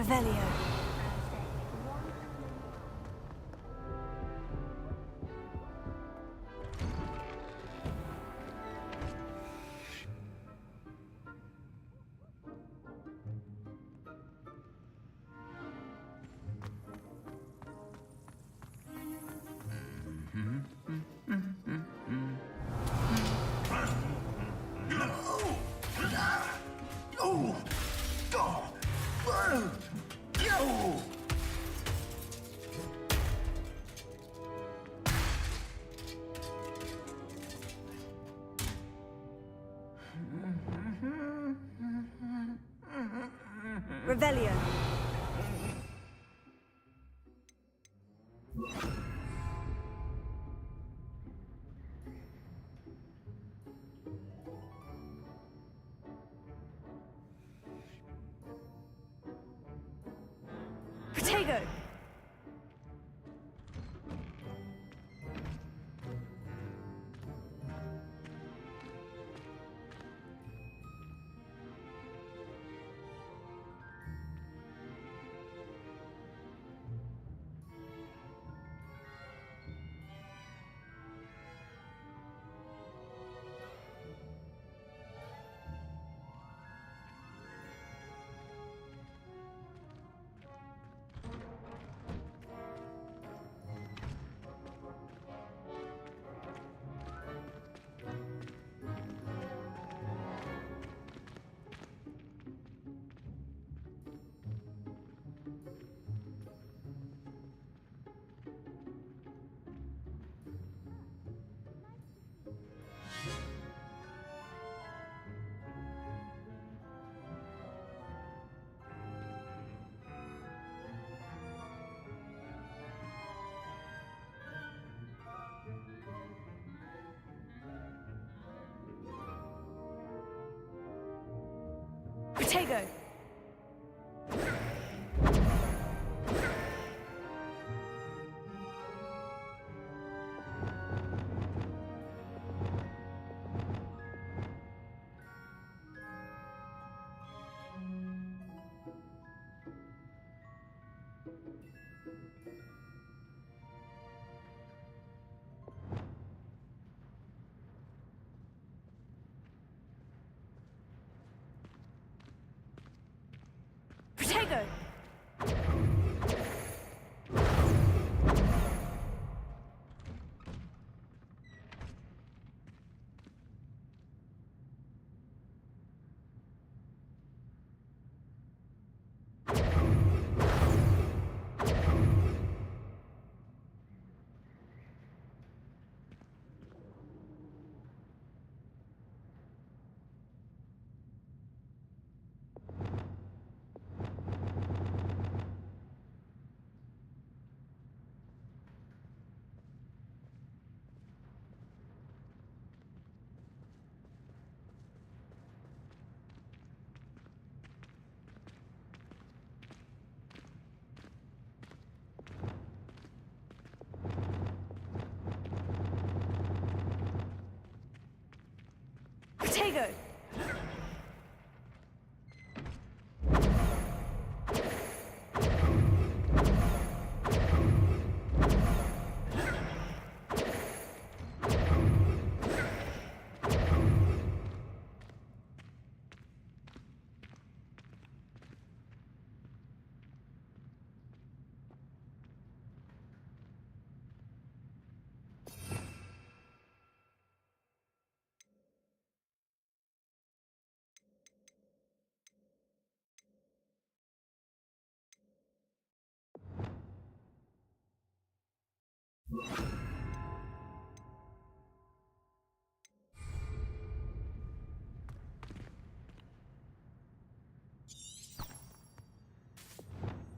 Revelio. Revelio. Protego. Protego. Protego. Protego.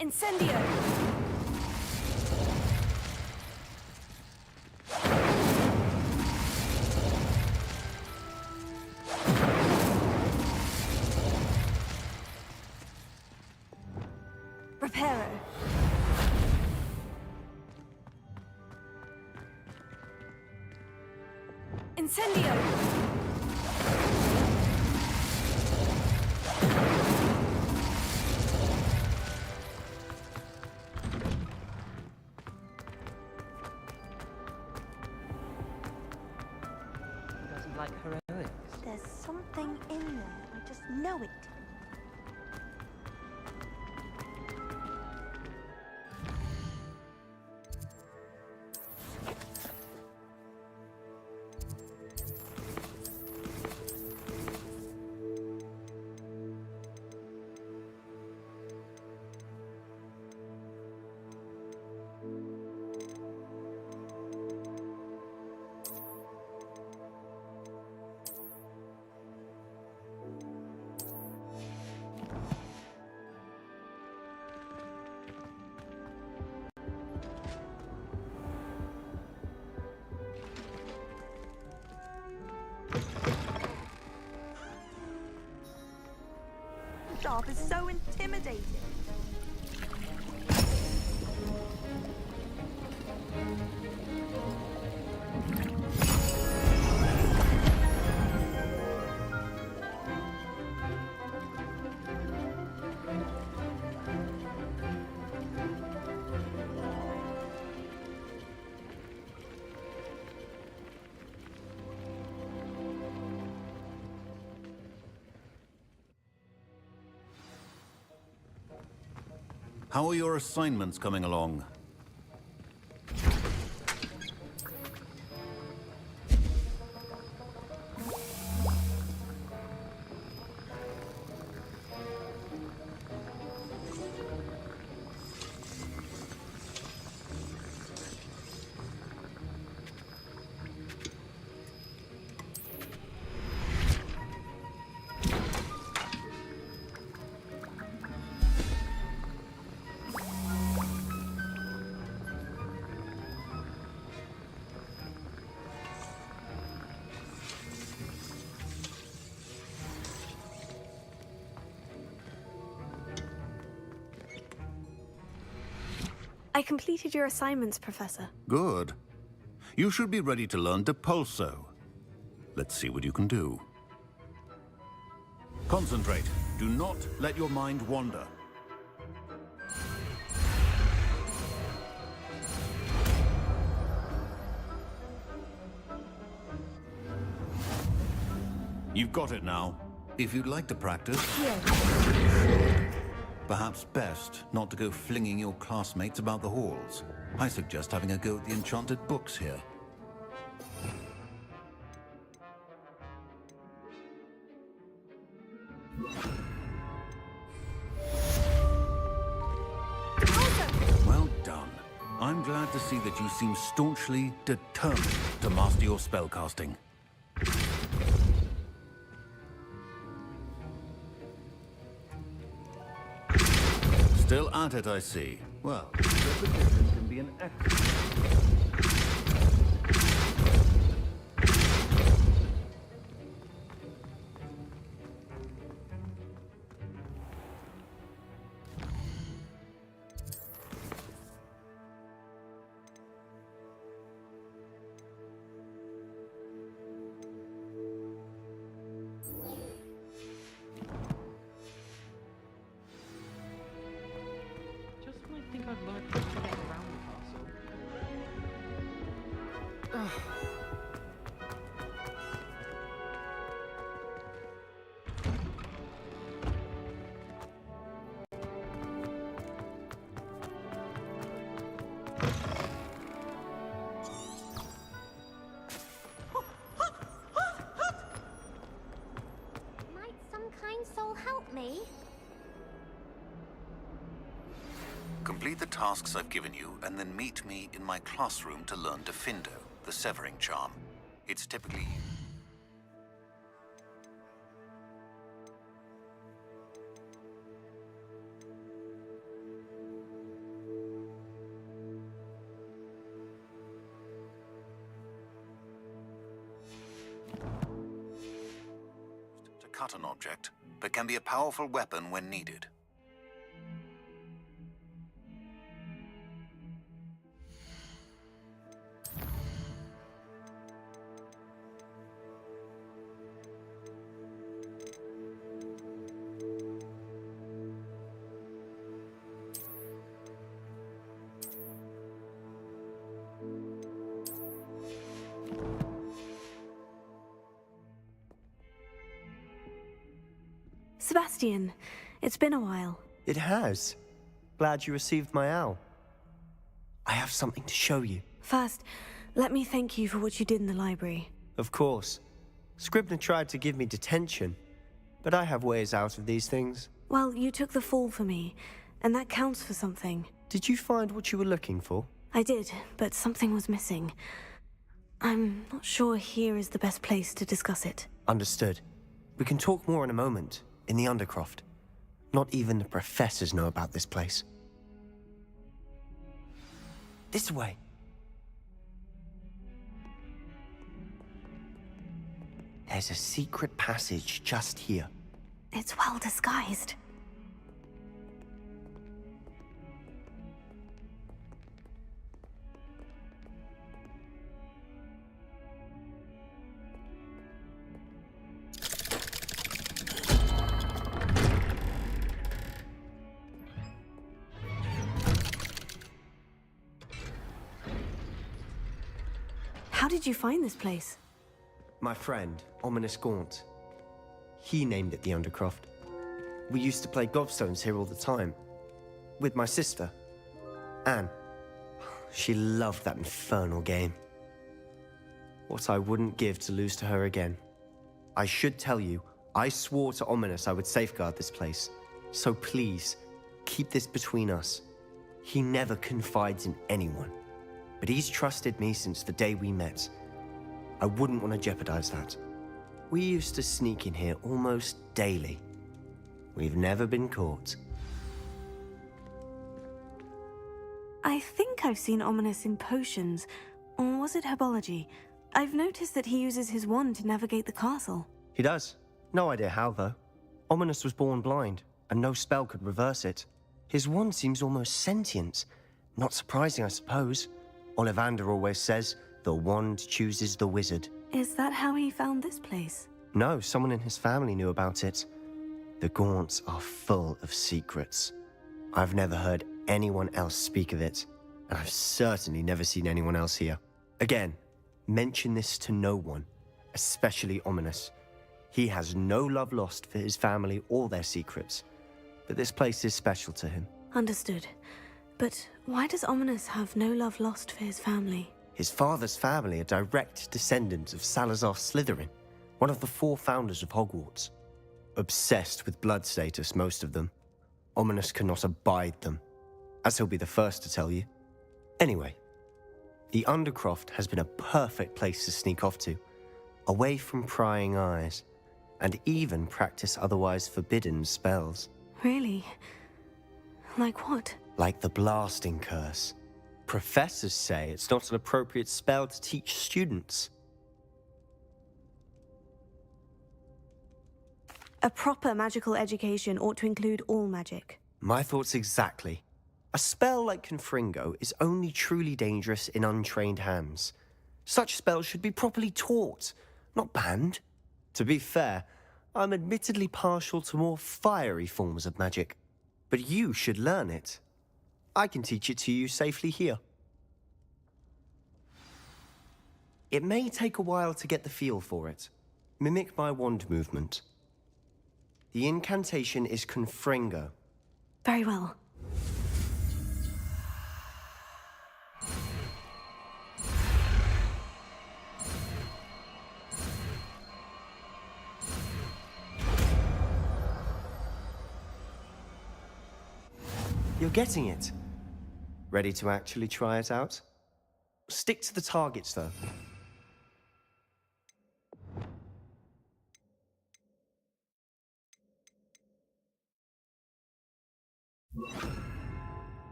Incendio! Reparo. Incendio! like heroics. There's something in there. I just know it. Job is so intimidating. How are your assignments coming along? I completed your assignments, Professor. Good. You should be ready to learn Depulso. Let's see what you can do. Concentrate. Do not let your mind wander. You've got it now. If you'd like to practice, perhaps best not to go flinging your classmates about the halls. I suggest having a go at the enchanted books here. Well done. I'm glad to see that you seem staunchly determined to master your spellcasting. Still at it, I see. Well, repetition can be an excellent... Just when I think I've learned how to get around the castle. Ugh. Might some kind soul help me? Complete the tasks I've given you, and then meet me in my classroom to learn Defindo, the severing charm. It's typically... to cut an object, but can be a powerful weapon when needed. Bastian, it's been a while. It has. Glad you received my owl. I have something to show you. First, let me thank you for what you did in the library. Of course. Scribner tried to give me detention, but I have ways out of these things. Well, you took the fall for me, and that counts for something. Did you find what you were looking for? I did, but something was missing. I'm not sure here is the best place to discuss it. Understood. We can talk more in a moment, in the Undercroft. Not even the professors know about this place. This way. There's a secret passage just here. It's well disguised. How did you find this place? My friend, Ominous Gaunt. He named it the Undercroft. We used to play gobstones here all the time. With my sister, Anne. She loved that infernal game. What I wouldn't give to lose to her again. I should tell you, I swore to Ominous I would safeguard this place. So please, keep this between us. He never confides in anyone. But he's trusted me since the day we met. I wouldn't want to jeopardize that. We used to sneak in here almost daily. We've never been caught. I think I've seen Ominous in potions, or was it herbology? I've noticed that he uses his wand to navigate the castle. He does. No idea how, though. Ominous was born blind, and no spell could reverse it. His wand seems almost sentient. Not surprising, I suppose. Ollivander always says, the wand chooses the wizard. Is that how he found this place? No, someone in his family knew about it. The Gaunts are full of secrets. I've never heard anyone else speak of it, and I've certainly never seen anyone else here. Again, mention this to no one, especially Ominous. He has no love lost for his family or their secrets, but this place is special to him. Understood. But why does Ominous have no love lost for his family? His father's family are direct descendants of Salazar Slytherin, one of the 4 founders of Hogwarts. Obsessed with blood status, most of them. Ominous cannot abide them, as he'll be the first to tell you. Anyway, the Undercroft has been a perfect place to sneak off to, away from prying eyes, and even practice otherwise forbidden spells. Really? Like what? Like the blasting curse. Professors say it's not an appropriate spell to teach students. A proper magical education ought to include all magic. My thoughts exactly. A spell like Confringo is only truly dangerous in untrained hands. Such spells should be properly taught, not banned. To be fair, I'm admittedly partial to more fiery forms of magic. But you should learn it. I can teach it to you safely here. It may take a while to get the feel for it. Mimic my wand movement. The incantation is Confringo. Very well. You're getting it. Ready to actually try it out? Stick to the targets, though.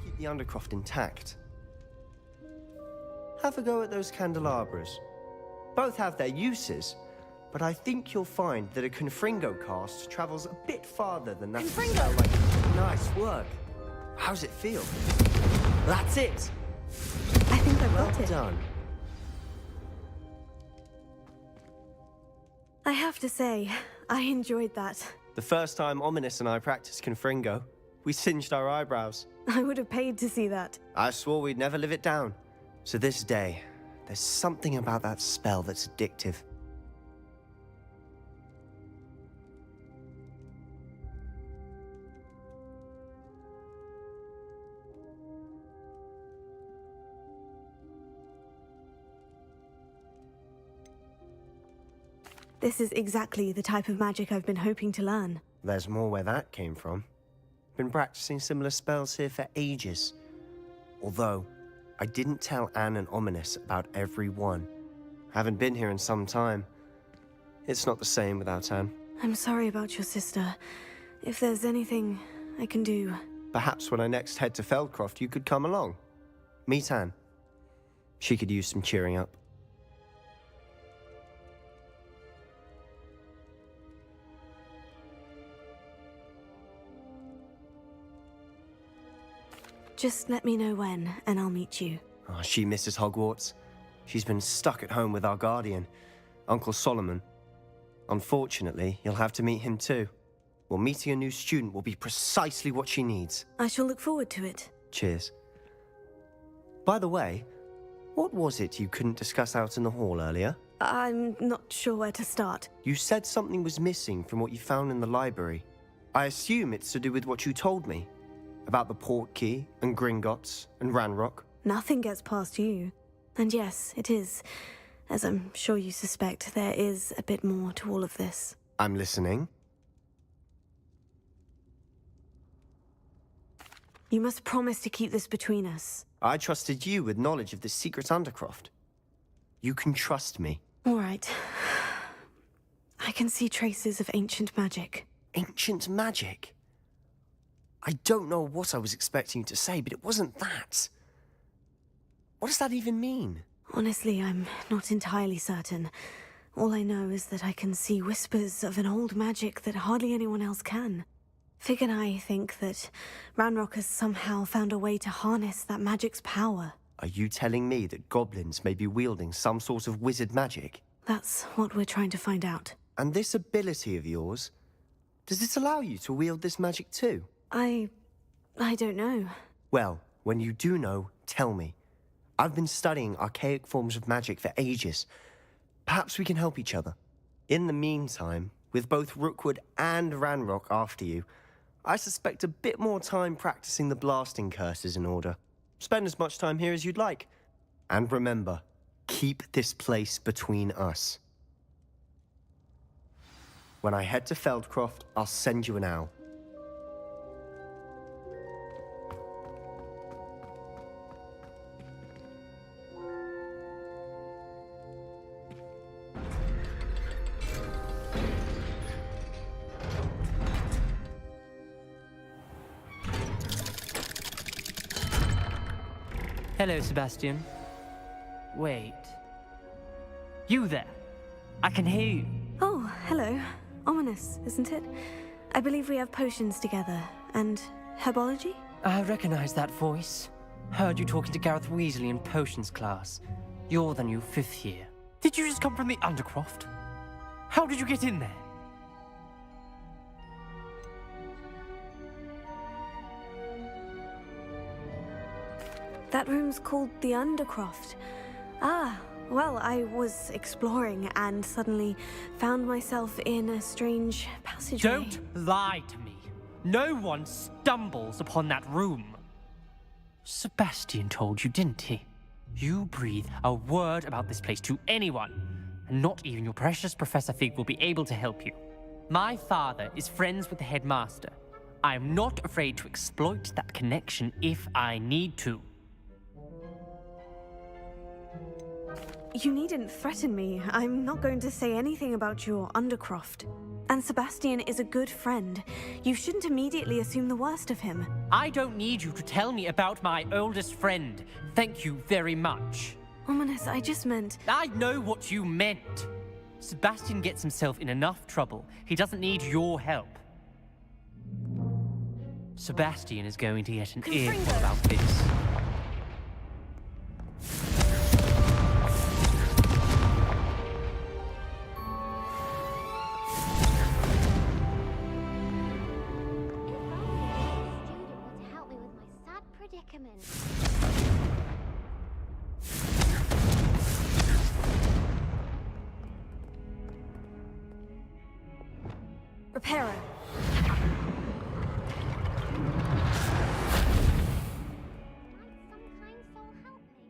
Keep the Undercroft intact. Have a go at those candelabras. Both have their uses, but I think you'll find that a Confringo cast travels a bit farther than that. Confringo! Nice work. How's it feel? That's it! I think I've Well got it. done. I have to say, I enjoyed that. The first time Ominous and I practiced Confringo, We singed our eyebrows. I would have paid to see that. I swore we'd never live it down. So this day, there's something about that spell that's addictive. This is exactly the type of magic I've been hoping to learn. There's more where that came from. Been practicing similar spells here for ages. Although, I didn't tell Anne and Ominous about every one. Haven't been here in some time. It's not the same without Anne. I'm sorry about your sister. If there's anything I can do... Perhaps when I next head to Feldcroft, you could come along. Meet Anne. She could use some cheering up. Just let me know when, and I'll meet you. Oh, she misses Hogwarts. She's been stuck at home with our guardian, Uncle Solomon. Unfortunately, you'll have to meet him too. Well, meeting a new student will be precisely what she needs. I shall look forward to it. Cheers. By the way, what was it you couldn't discuss out in the hall earlier? I'm not sure where to start. You said something was missing from what you found in the library. I assume it's to do with what you told me. About the Portkey, and Gringotts, and Ranrock. Nothing gets past you. And yes, it is. As I'm sure you suspect, there is a bit more to all of this. I'm listening. You must promise to keep this between us. I trusted you with knowledge of the secret Undercroft. You can trust me. All right. I can see traces of ancient magic. Ancient magic? I don't know what I was expecting you to say, but it wasn't that. What does that even mean? Honestly, I'm not entirely certain. All I know is that I can see whispers of an old magic that hardly anyone else can. Fig and I think that Ranrock has somehow found a way to harness that magic's power. Are you telling me that goblins may be wielding some sort of wizard magic? That's what we're trying to find out. And this ability of yours, does it allow you to wield this magic too? I don't know. Well, when you do know, tell me. I've been studying archaic forms of magic for ages. Perhaps we can help each other. In the meantime, with both Rookwood and Ranrock after you, I suspect a bit more time practicing the blasting curse is in order. Spend as much time here as you'd like. And remember, keep this place between us. When I head to Feldcroft, I'll send you an owl. Hello, Sebastian. Wait. You there? I can hear you. Oh, hello. Ominous, isn't it? I believe we have potions together. And herbology? I recognize that voice. Heard you talking to Gareth Weasley in potions class. You're the new 5th year. Did you just come from the Undercroft? How did you get in there? That room's called the Undercroft. Ah, well, I was exploring and suddenly found myself in a strange passageway. Don't lie to me. No one stumbles upon that room. Sebastian told you, didn't he? You breathe a word about this place to anyone, and not even your precious Professor Fig will be able to help you. My father is friends with the headmaster. I'm not afraid to exploit that connection if I need to. You needn't threaten me. I'm not going to say anything about your Undercroft. And Sebastian is a good friend. You shouldn't immediately assume the worst of him. I don't need you to tell me about my oldest friend. Thank you very much. Ominous, I just meant... I know what you meant. Sebastian gets himself in enough trouble. He doesn't need your help. Sebastian is going to get an earful about this. recommend. Repairer. Might some kind soul help me?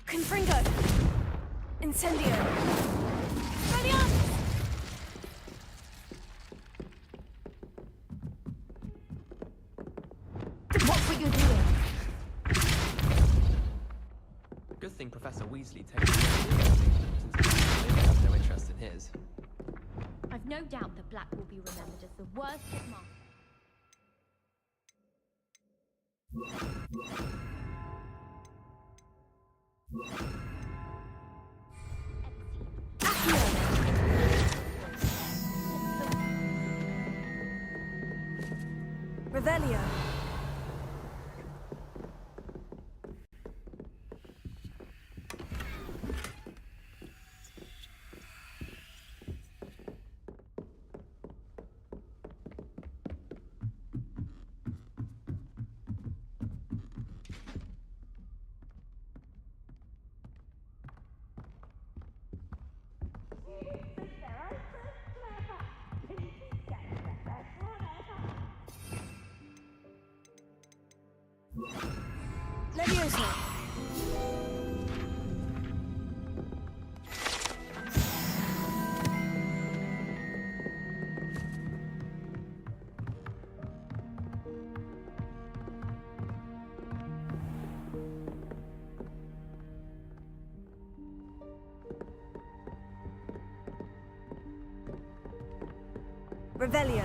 Confringo! Incendio! Radiant! What were you doing? Good thing Professor Weasley takes since they have no interest in his. I've no doubt that Black will be remembered as the worst of masters. Revelio! Leviosa! Revelio!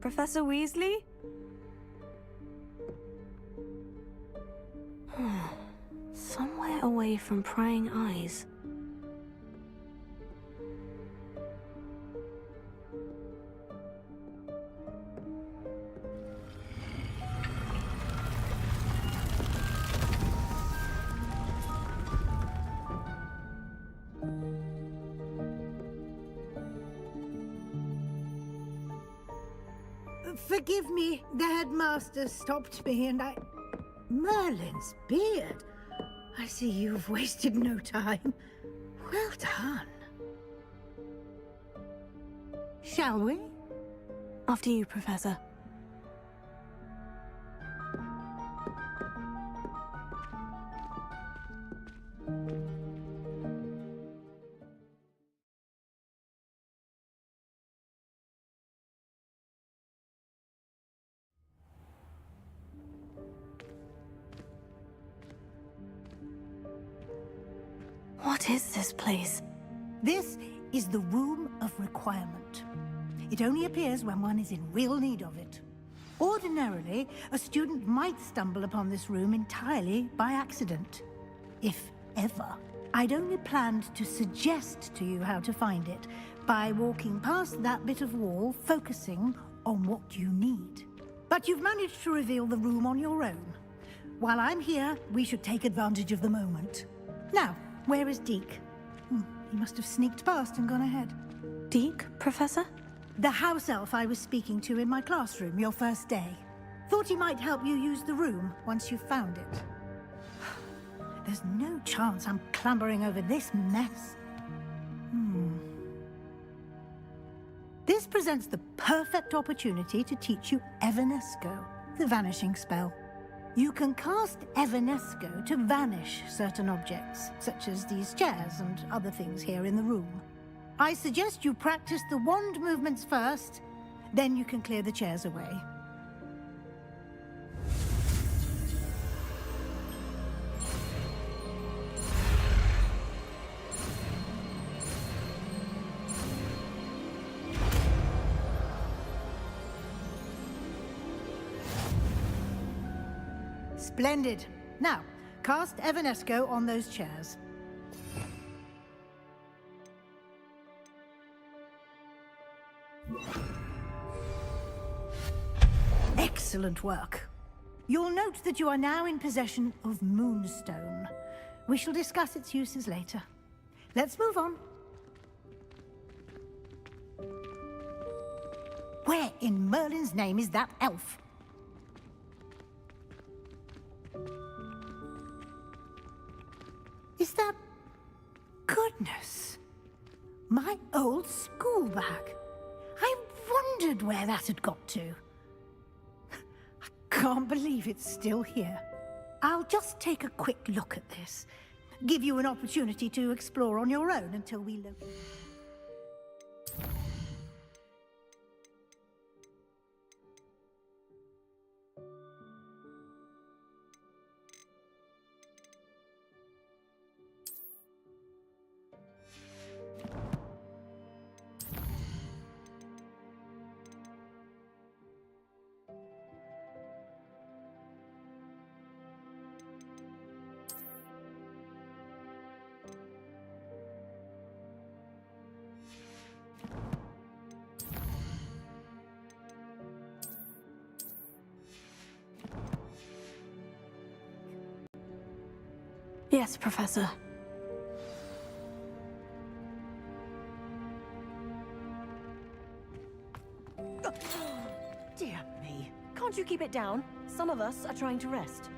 Professor Weasley? Somewhere away from prying eyes. Forgive me, the headmaster stopped me and I... Merlin's beard. I see you've wasted no time. Well done. Shall we? After you, Professor. What is this place? This is the Room of Requirement. It only appears when one is in real need of it. Ordinarily, a student might stumble upon this room entirely by accident. If ever. I'd only planned to suggest to you how to find it by walking past that bit of wall, focusing on what you need. But you've managed to reveal the room on your own. While I'm here, we should take advantage of the moment. Now, where is Deke? He must have sneaked past and gone ahead. Deke, Professor? The house elf I was speaking to in my classroom your first day. Thought he might help you use the room once you've found it. There's no chance I'm clambering over this mess. This presents the perfect opportunity to teach you Evanesco, the vanishing spell. You can cast Evanesco to vanish certain objects, such as these chairs and other things here in the room. I suggest you practice the wand movements first, then you can clear the chairs away. Splendid. Now, cast Evanesco on those chairs. Excellent work. You'll note that you are now in possession of Moonstone. We shall discuss its uses later. Let's move on. Where in Merlin's name is that elf? Is that... Goodness! My old school bag. I wondered where that had got to. I can't believe it's still here. I'll just take a quick look at this. Give you an opportunity to explore on your own until we locate... Yes, Professor. Dear me. Can't you keep it down? Some of us are trying to rest.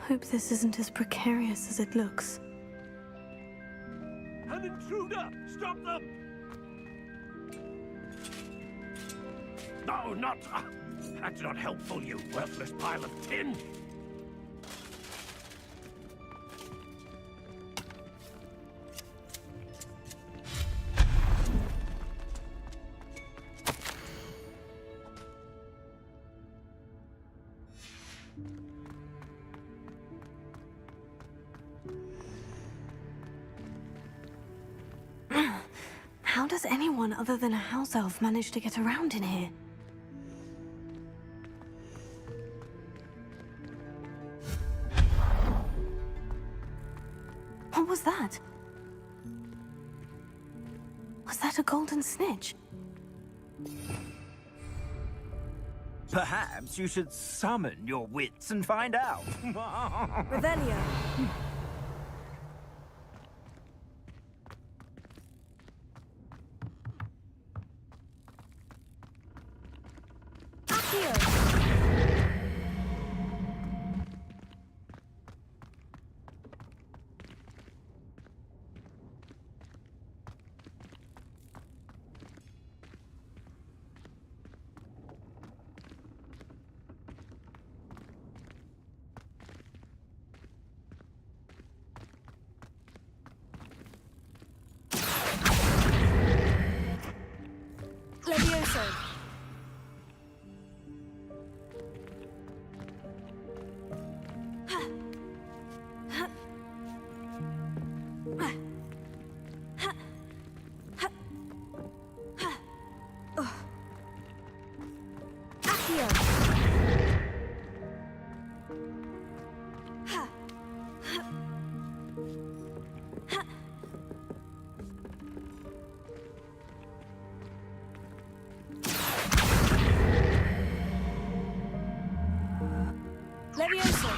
Hope this isn't as precarious as it looks. An intruder! Stop them! No, not... that's not helpful, you worthless pile of tin! How does anyone other than a house elf manage to get around in here? was that? Was that a golden snitch? Perhaps you should summon your wits and find out. Revelio. Levioso. Levioso.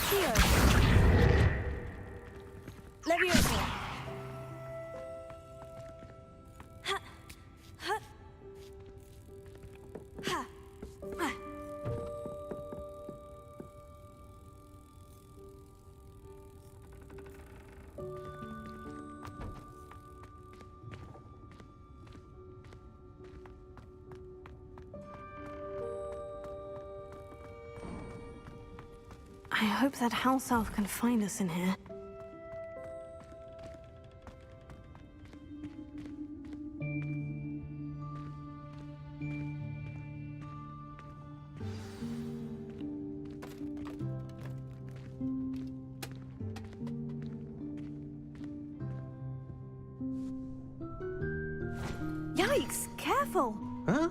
Here. Levioso. I hope that house elf can find us in here. Yikes! Careful! Huh?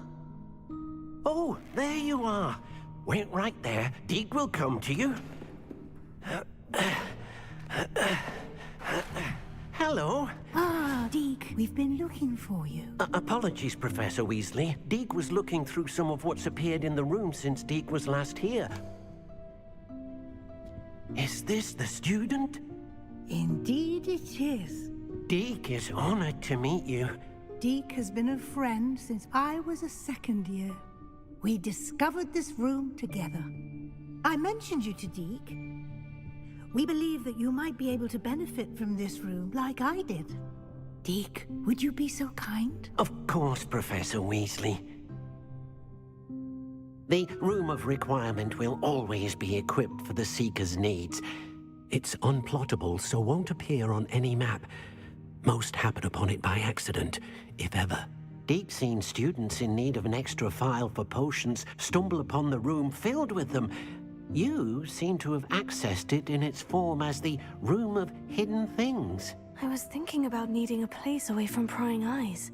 Oh, there you are. Wait right there. Deke will come to you. Hello. Ah, Deke, we've been looking for you. Apologies, Professor Weasley. Deke was looking through some of what's appeared in the room since Deke was last here. Is this the student? Indeed it is. Deke is honored to meet you. Deke has been a friend since I was a second year. We discovered this room together. I mentioned you to Deke. We believe that you might be able to benefit from this room like I did. Deke, would you be so kind? Of course, Professor Weasley. The Room of Requirement will always be equipped for the Seeker's needs. It's unplottable, so won't appear on any map. Most happen upon it by accident, if ever. Deke's seen students in need of an extra file for potions stumble upon the room filled with them. You seem to have accessed it in its form as the Room of Hidden Things. I was thinking about needing a place away from prying eyes.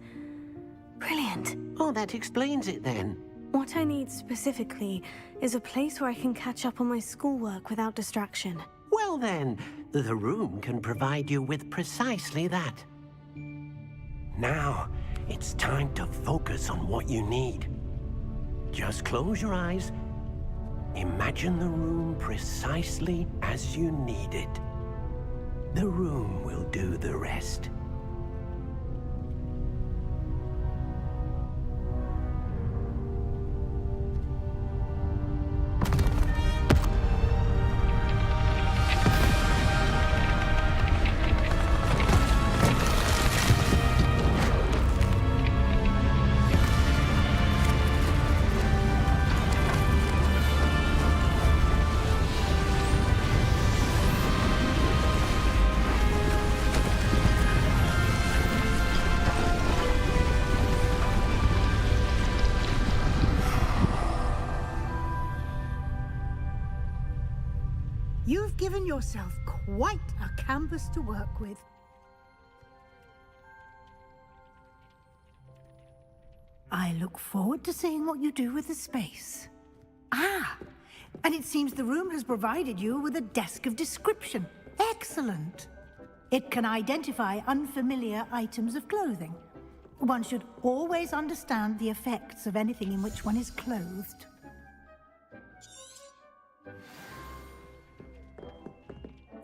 Brilliant. Oh, that explains it then. What I need specifically is a place where I can catch up on my schoolwork without distraction. Well then, the room can provide you with precisely that. Now, it's time to focus on what you need. Just close your eyes. Imagine the room precisely as you need it. The room will do the rest. given yourself quite a canvas to work with. I look forward to seeing what you do with the space. Ah, and it seems the room has provided you with a desk of description. Excellent. It can identify unfamiliar items of clothing. One should always understand the effects of anything in which one is clothed.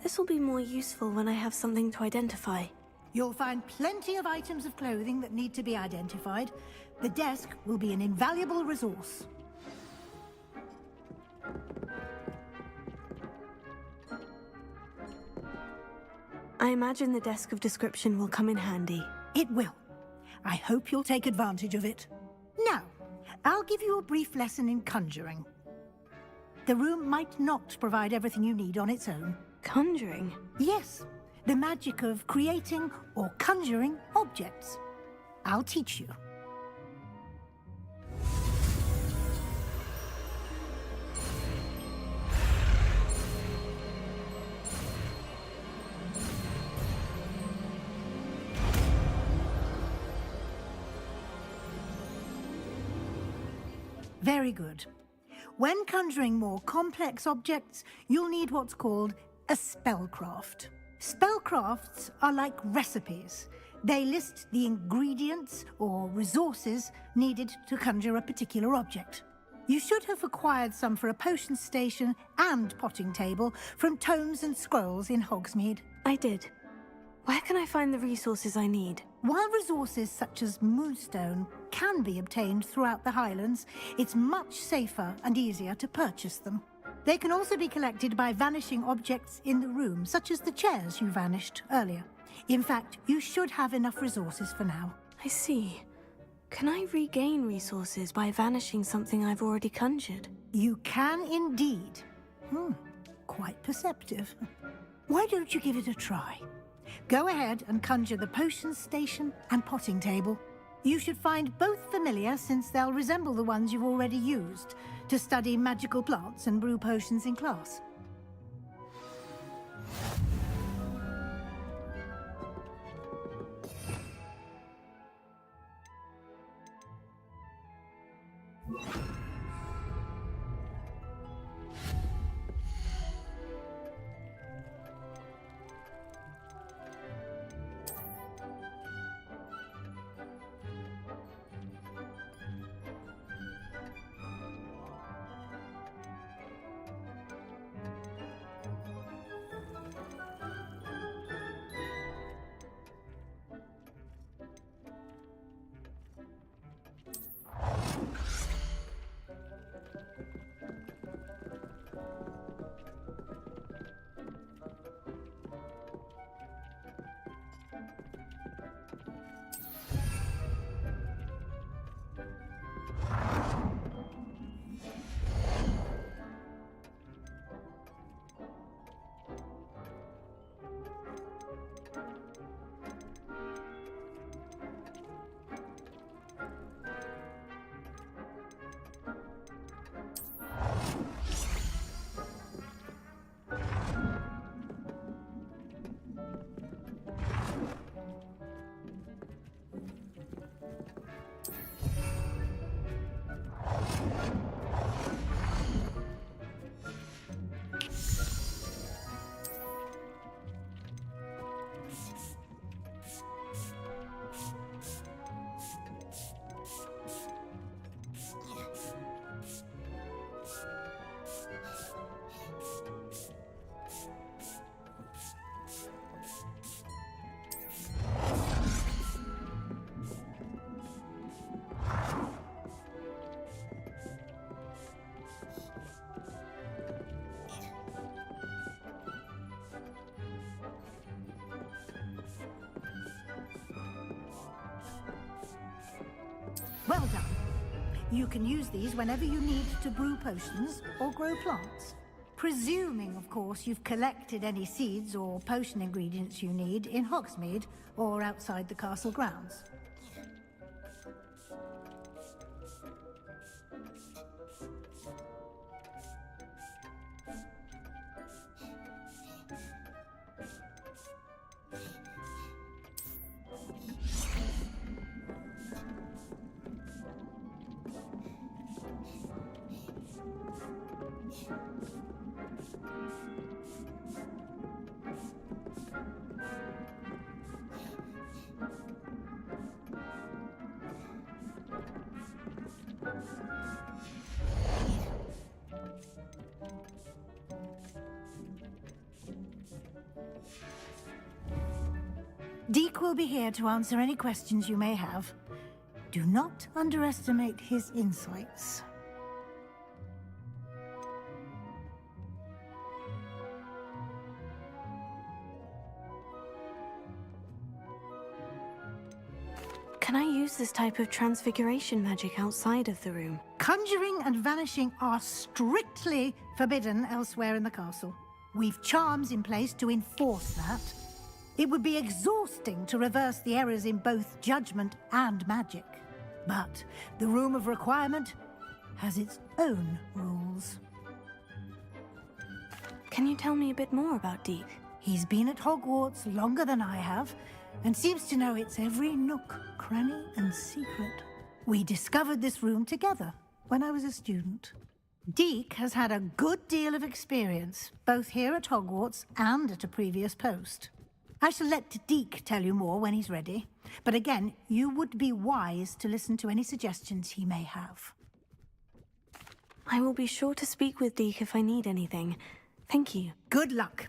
This will be more useful when I have something to identify. You'll find plenty of items of clothing that need to be identified. The desk will be an invaluable resource. I imagine the desk of description will come in handy. It will. I hope you'll take advantage of it. Now, I'll give you a brief lesson in conjuring. The room might not provide everything you need on its own. Conjuring? Yes, the magic of creating or conjuring objects. I'll teach you. Very good. When conjuring more complex objects, you'll need what's called a spellcraft. Spellcrafts are like recipes. They list the ingredients or resources needed to conjure a particular object. You should have acquired some for a potion station and potting table from tomes and scrolls in Hogsmeade. I did. Where can I find the resources I need? While resources such as moonstone can be obtained throughout the Highlands, it's much safer and easier to purchase them. They can also be collected by vanishing objects in the room, such as the chairs you vanished earlier. In fact, you should have enough resources for now. I see. Can I regain resources by vanishing something I've already conjured? You can indeed. Quite perceptive. Why don't you give it a try? Go ahead and conjure the potion station and potting table. You should find both familiar, since they'll resemble the ones you've already used to study magical plants and brew potions in class. Well done. You can use these whenever you need to brew potions or grow plants. Presuming, of course, you've collected any seeds or potion ingredients you need in Hogsmeade or outside the castle grounds. Deke will be here to answer any questions you may have. Do not underestimate his insights. Can I use this type of transfiguration magic outside of the room? Conjuring and vanishing are strictly forbidden elsewhere in the castle. We've charms in place to enforce that. It would be exhausting to reverse the errors in both judgment and magic. But the Room of Requirement has its own rules. Can you tell me a bit more about Deke? He's been at Hogwarts longer than I have, and seems to know its every nook, cranny, and secret. We discovered this room together when I was a student. Deke has had a good deal of experience, both here at Hogwarts and at a previous post. I shall let Deke tell you more when he's ready, but again, you would be wise to listen to any suggestions he may have. I will be sure to speak with Deke if I need anything. Thank you. Good luck.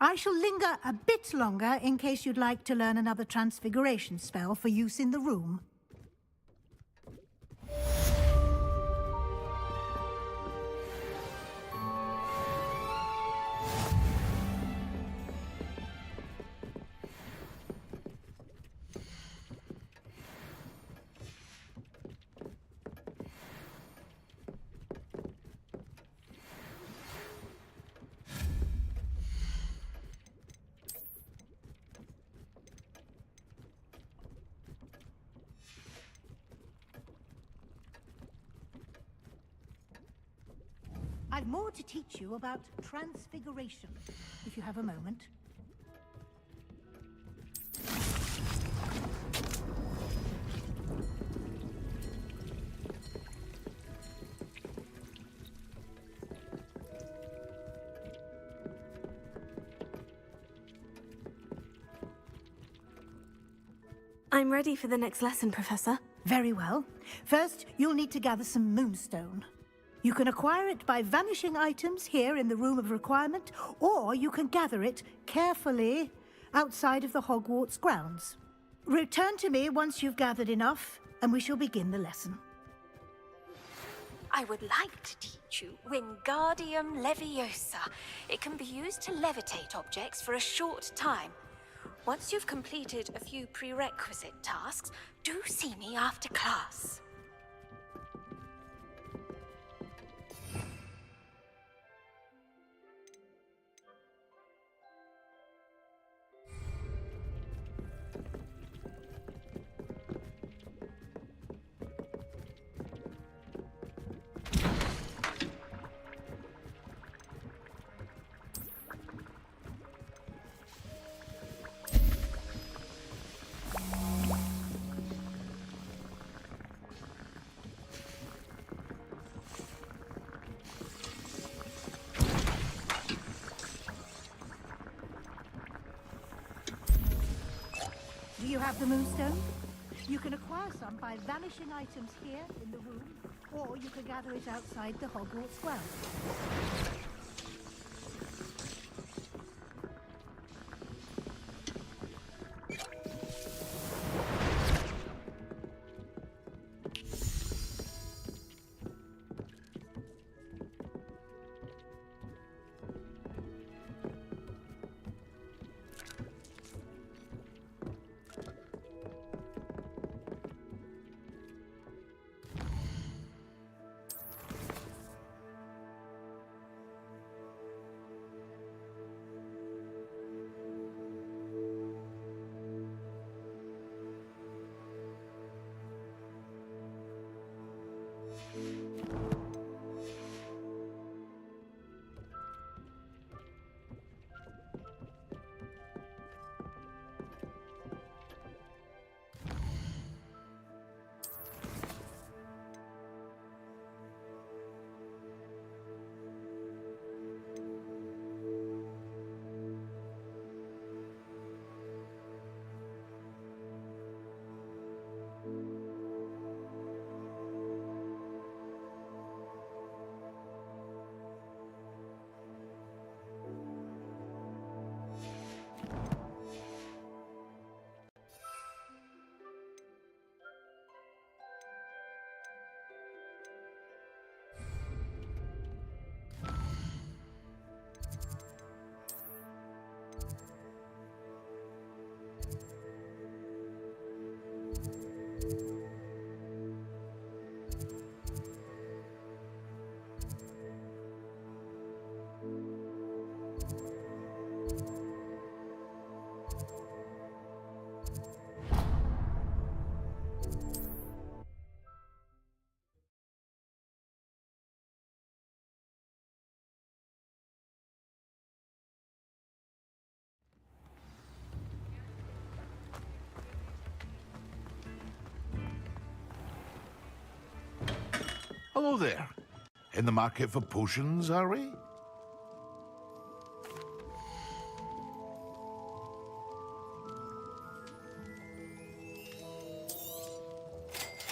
I shall linger a bit longer in case you'd like to learn another transfiguration spell for use in the room. I've more to teach you about transfiguration, if you have a moment. I'm ready for the next lesson, Professor. Very well. First, you'll need to gather some moonstone. You can acquire it by vanishing items here in the Room of Requirement, or you can gather it carefully outside of the Hogwarts grounds. Return to me once you've gathered enough, and we shall begin the lesson. I would like to teach you Wingardium Leviosa. It can be used to levitate objects for a short time. Once you've completed a few prerequisite tasks, do see me after class. Do you have the moonstone? You can acquire some by vanishing items here in the room, or you can gather it outside the Hogwarts grounds. Hello there. In the market for potions, are we?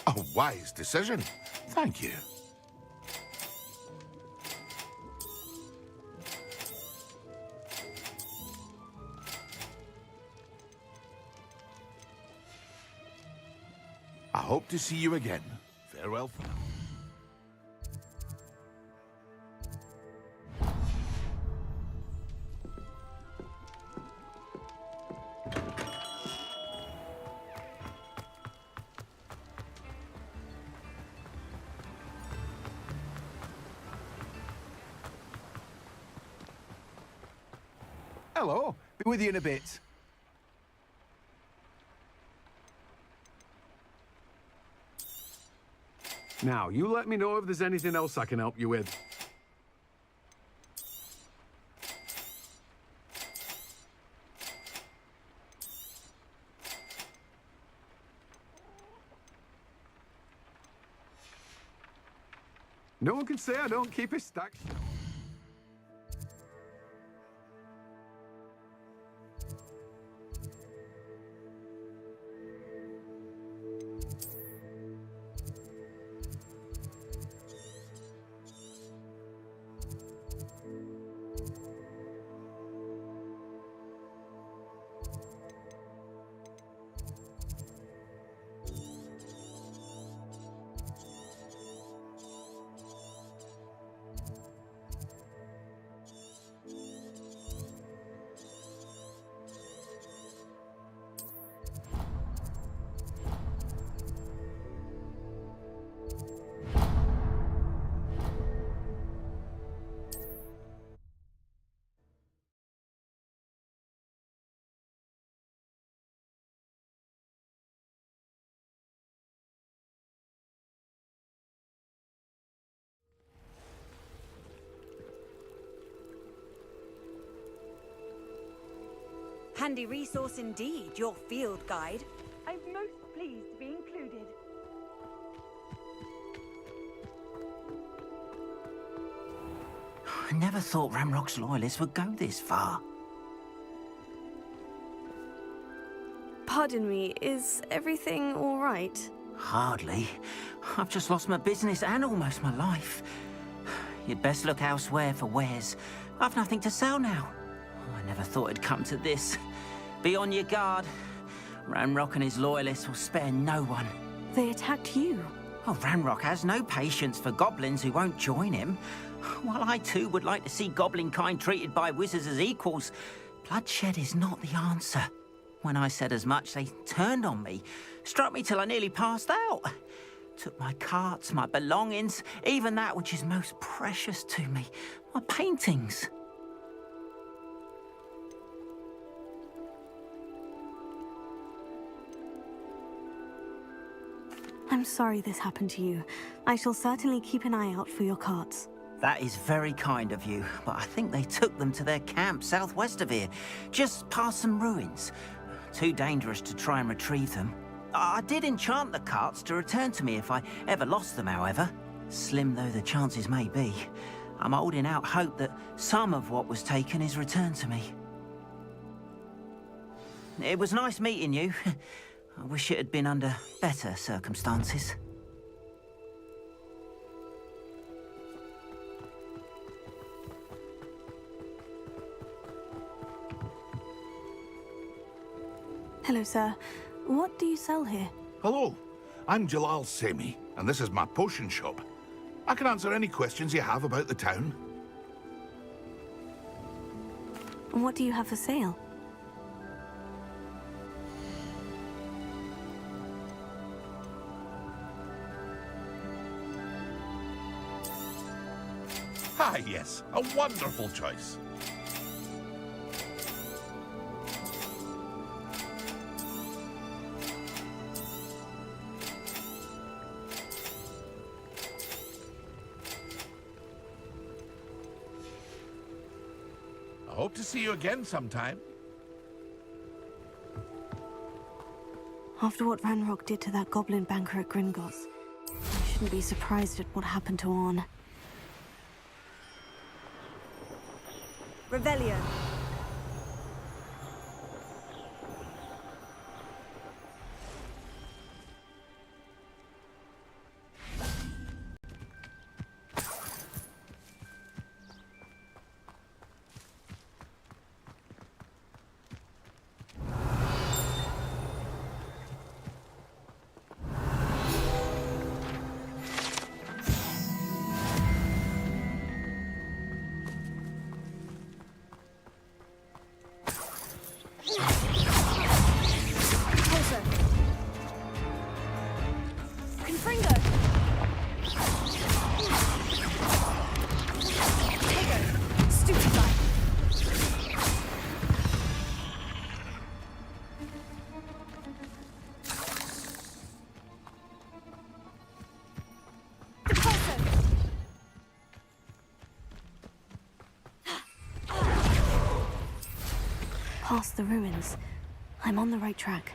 A wise decision. Thank you. I hope to see you again. Farewell for now. Hello. Be with you in a bit. Now, you let me know if there's anything else I can help you with. No one can say I don't keep a stack. Handy resource indeed, your field guide. I'm most pleased to be included. I never thought Ranrock's loyalists would go this far. Pardon me, is everything all right? Hardly. I've just lost my business and almost my life. You'd best look elsewhere for wares. I've nothing to sell now. I never thought it'd come to this. Be on your guard. Ranrock and his loyalists will spare no one. They attacked you. Oh, Ranrock has no patience for goblins who won't join him. While I too would like to see goblin kind treated by wizards as equals, bloodshed is not the answer. When I said as much, they turned on me, struck me till I nearly passed out. Took my carts, my belongings, even that which is most precious to me, my paintings. I'm sorry this happened to you. I shall certainly keep an eye out for your carts. That is very kind of you, but I think they took them to their camp southwest of here, just past some ruins. Too dangerous to try and retrieve them. I did enchant the carts to return to me if I ever lost them, however. Slim though the chances may be, I'm holding out hope that some of what was taken is returned to me. It was nice meeting you. I wish it had been under better circumstances. Hello, sir. What do you sell here? Hello, I'm Jalal Semi, and this is my potion shop. I can answer any questions you have about the town. And what do you have for sale? Ah, yes, a wonderful choice. I hope to see you again sometime. After what Ranrock did to that goblin banker at Gringotts, I shouldn't be surprised at what happened to Orn. Revelio. Past the ruins. I'm on the right track.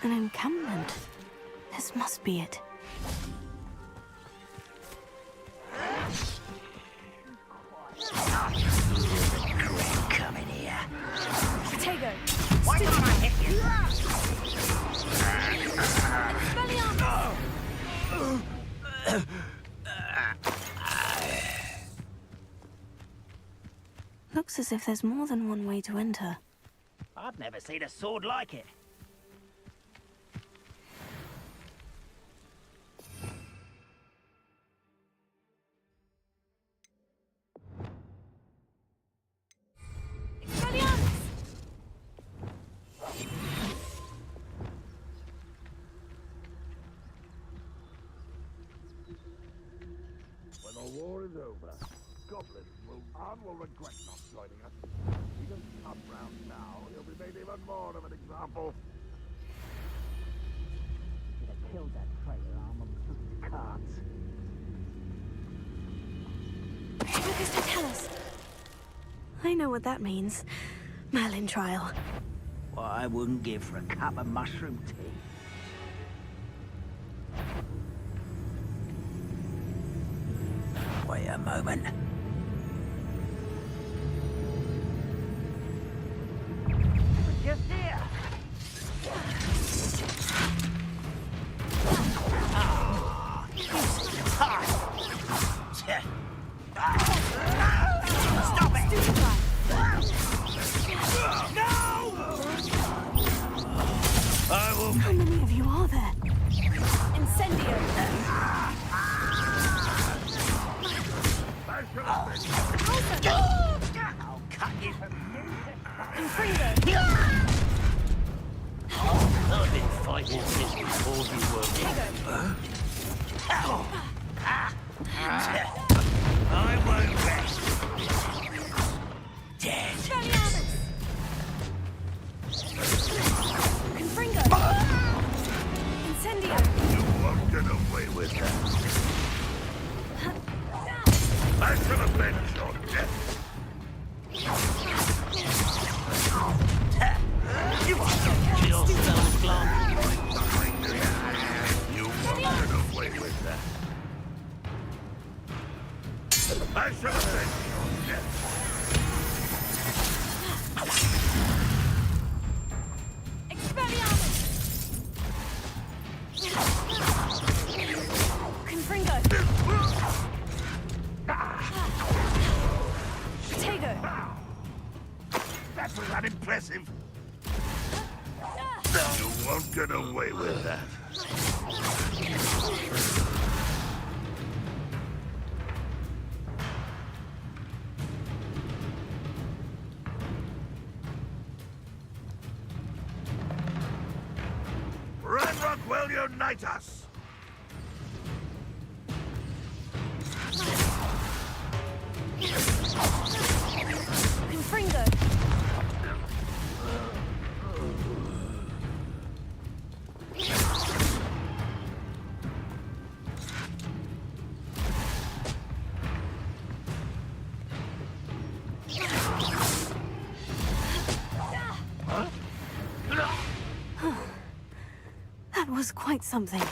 An encampment. This must be it. Come in here. Potato. Why can't I hit you? Looks as if there's more than one way to enter. I've never seen a sword like it. When the war is over, goblins will regret not joining us. He doesn't come round now, he'll be made even more of an example. Should have killed that traitor arm and took his cards. What does it tell us? I know what that means. Merlin trial. What I wouldn't give for a cup of mushroom tea. Wait a moment. Just here. Stop it! No! I will. How many of you are there? Incendio. I'll cut you. Confringo. I've been fighting since before you were. I won't rest. Dead. Confringo. Incendio. You won't get away with that. I shall avenge your death. You are so close. You won't get away with that. I shall avenge your death. Expelliarmus. Confringo. Potato. That was unimpressive. You won't get away with that. Ranrock will unite us! Confringo. was quite something.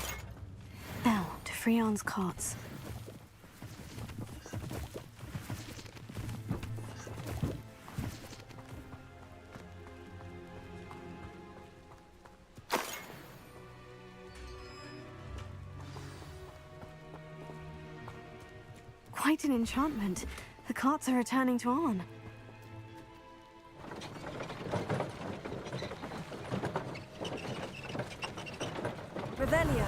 Now, to Freon's carts. Quite an enchantment. The carts are returning to Arn. Revelio.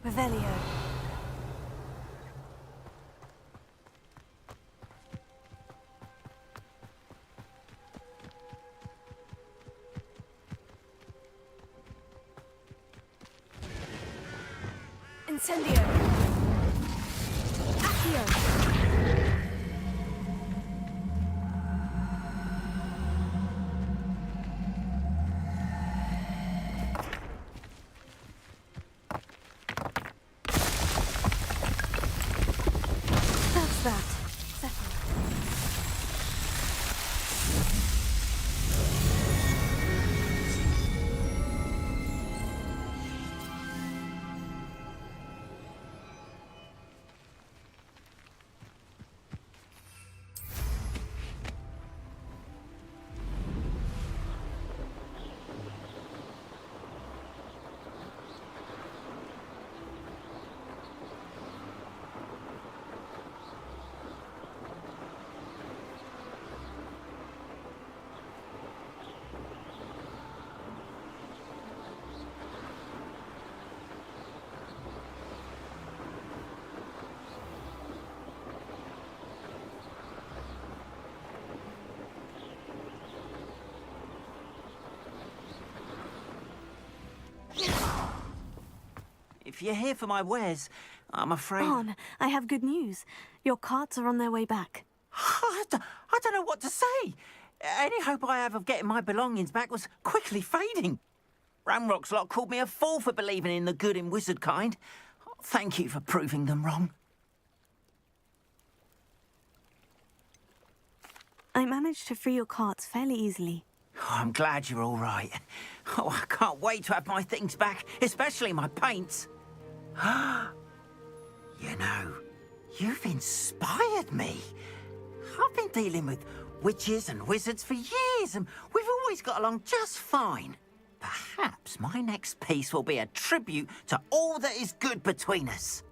Revelio. Incendio. Accio. If you're here for my wares, I'm afraid... Arn, I have good news. Your carts are on their way back. I don't know what to say. Any hope I have of getting my belongings back was quickly fading. Ramrock's lot called me a fool for believing in the good in wizard kind. Thank you for proving them wrong. I managed to free your carts fairly easily. Oh, I'm glad you're all right. Oh, I can't wait to have my things back, especially my paints. You know, you've inspired me. I've been dealing with witches and wizards for years, and we've always got along just fine. Perhaps my next piece will be a tribute to all that is good between us.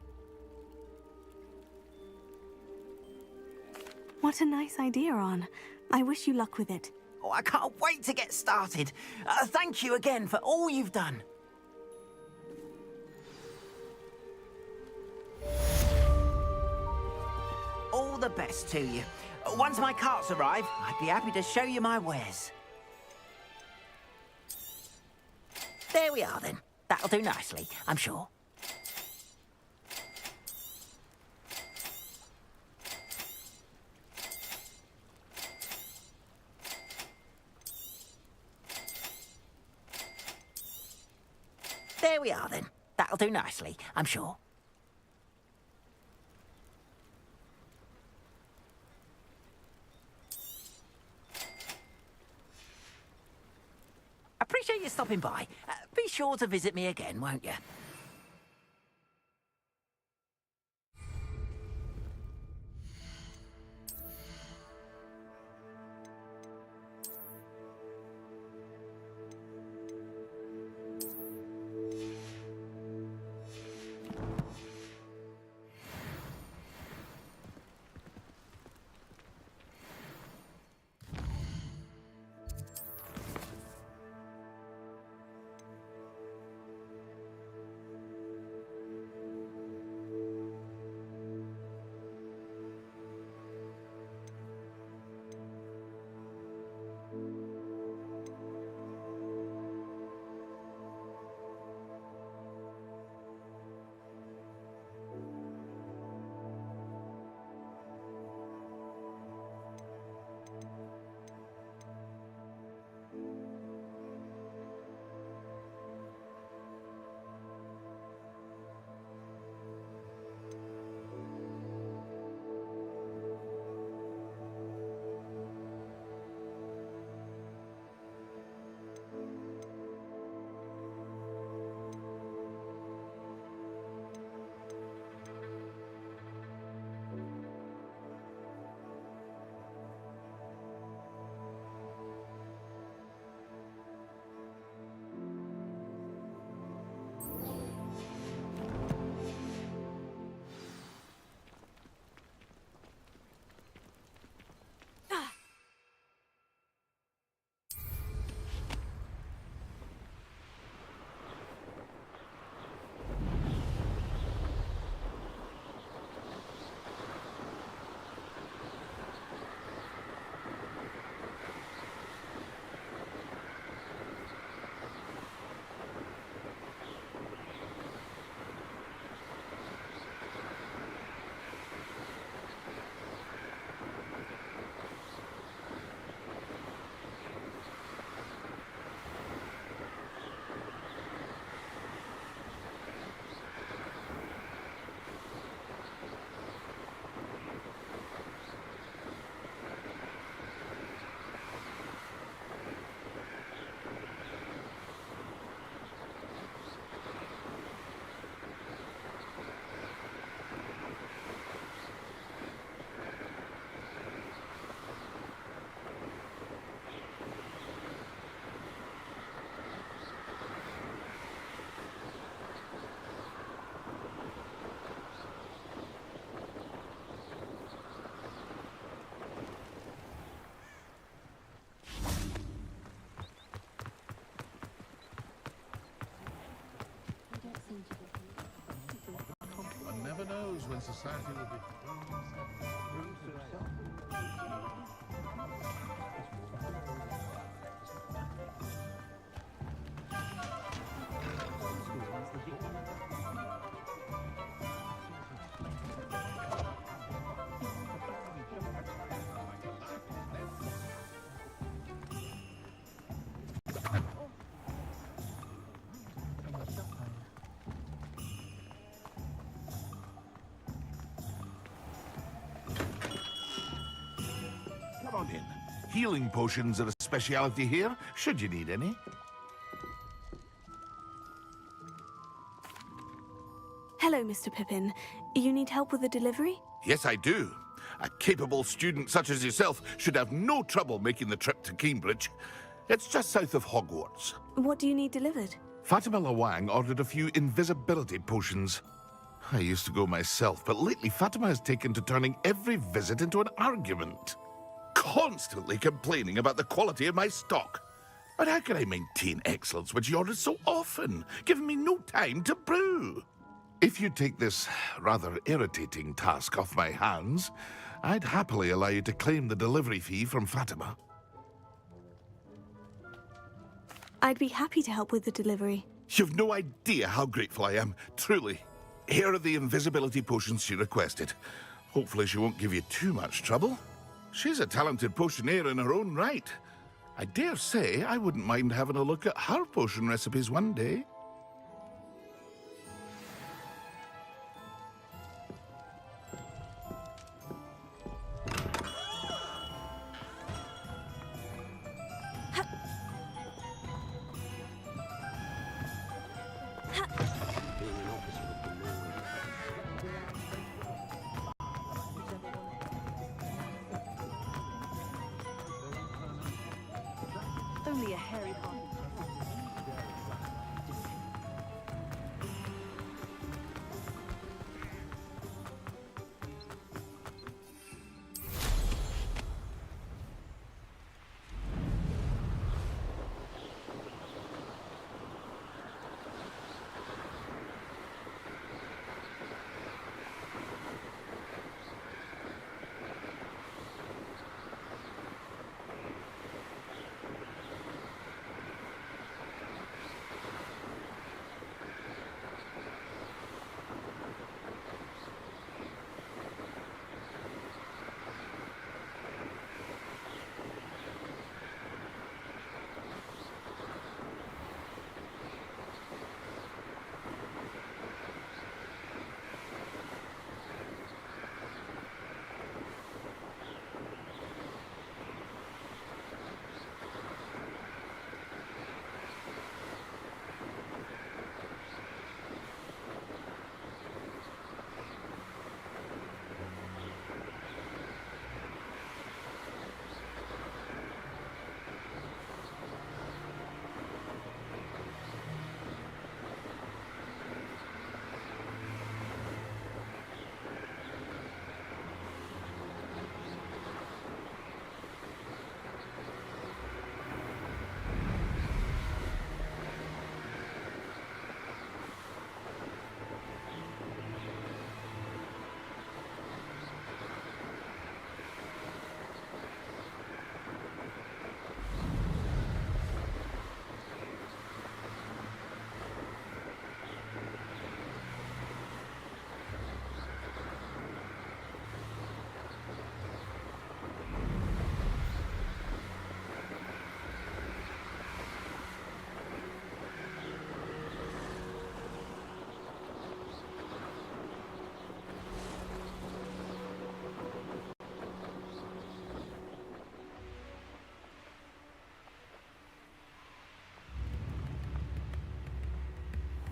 What a nice idea, Arn. I wish you luck with it. Oh, I can't wait to get started. Thank you again for all you've done. All the best to you. Once my carts arrive, I'd be happy to show you my wares. There we are, then. That'll do nicely, I'm sure. There we are, then. That'll do nicely, I'm sure. Appreciate you stopping by. Be sure to visit me again, won't you? knows when society will be... Come on in. Healing potions are a speciality here, should you need any. Hello, Mr. Pippin. You need help with a delivery? Yes, I do. A capable student such as yourself should have no trouble making the trip to Cambridge. It's just south of Hogwarts. What do you need delivered? Fatima Lawang ordered a few invisibility potions. I used to go myself, but lately Fatima has taken to turning every visit into an argument. Constantly complaining about the quality of my stock. But how can I maintain excellence when she orders so often, giving me no time to brew? If you take this rather irritating task off my hands, I'd happily allow you to claim the delivery fee from Fatima. I'd be happy to help with the delivery. You've no idea how grateful I am, truly. Here are the invisibility potions she requested. Hopefully she won't give you too much trouble. She's a talented potioneer in her own right. I dare say I wouldn't mind having a look at her potion recipes one day. Only a hairy heart.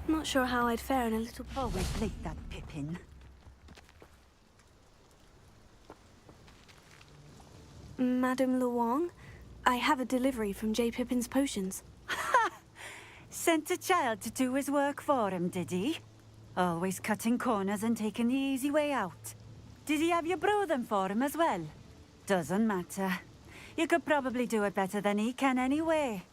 Not sure how I'd fare in a little... Always like that, Pippin. Madame Lawang, I have a delivery from J. Pippin's potions. Ha! Sent a child to do his work for him, did he? Always cutting corners and taking the easy way out. Did he have you brew them for him as well? Doesn't matter. You could probably do it better than he can anyway.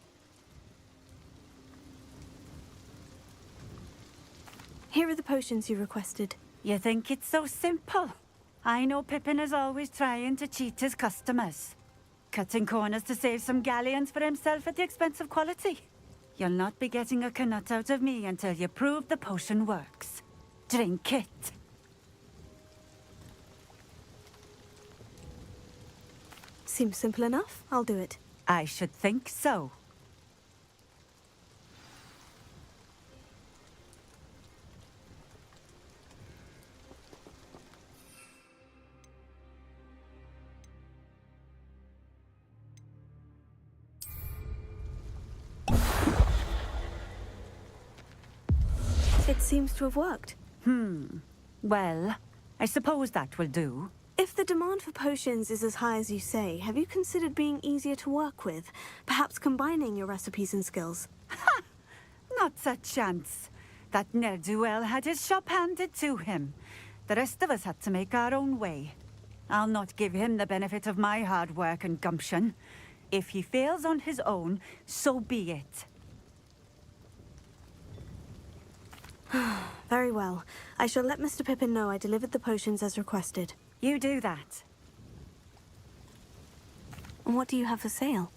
Here are the potions you requested. You think it's so simple? I know Pippin is always trying to cheat his customers. Cutting corners to save some galleons for himself at the expense of quality. You'll not be getting a canut out of me until you prove the potion works. Drink it. Seems simple enough. I'll do it. I should think so. It seems to have worked. Well, I suppose that will do. If the demand for potions is as high as you say, have you considered being easier to work with? Perhaps combining your recipes and skills? Not a chance. That ne'er-do-well had his shop handed to him. The rest of us had to make our own way. I'll not give him the benefit of my hard work and gumption. If he fails on his own, so be it. Very well. I shall let Mr. Pippin know I delivered the potions as requested. You do that. And what do you have for sale?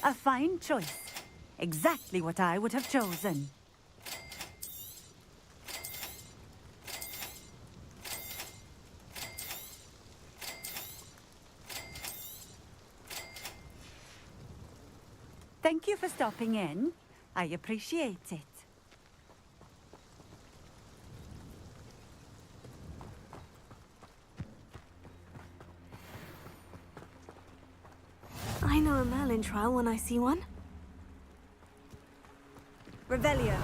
A fine choice. Exactly what I would have chosen. Thank you for stopping in. I appreciate it. I know a Merlin trial when I see one. Revelio.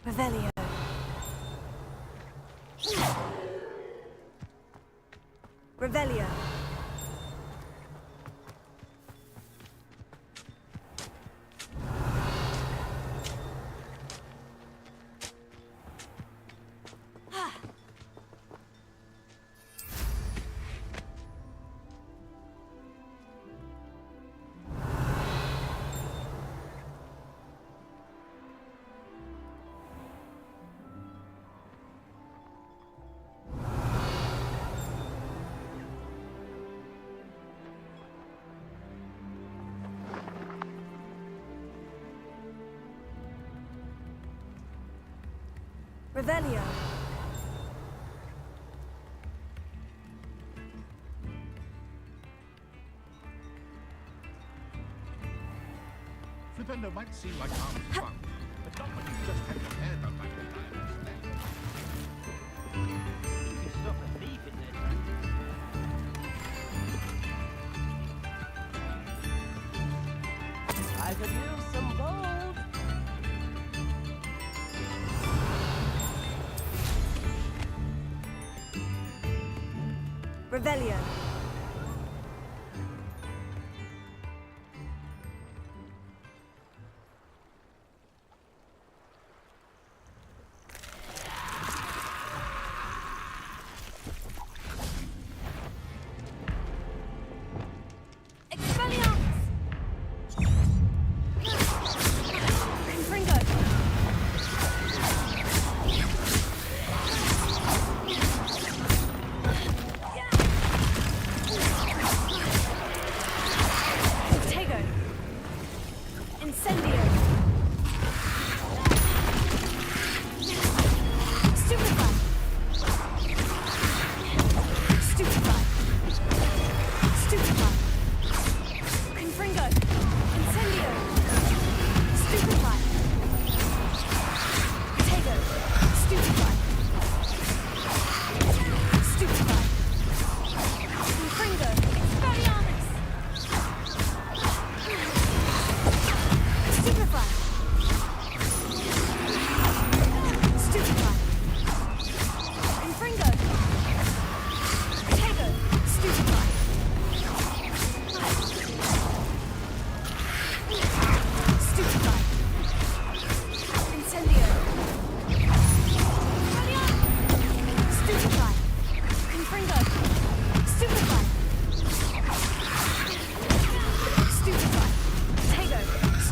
Revelio. Revelio. Revelio. Flippendo might seem like harmless fun, but not when you just had your hair done like the You can stop a thief in their tracks. I could use some gold. Revelio.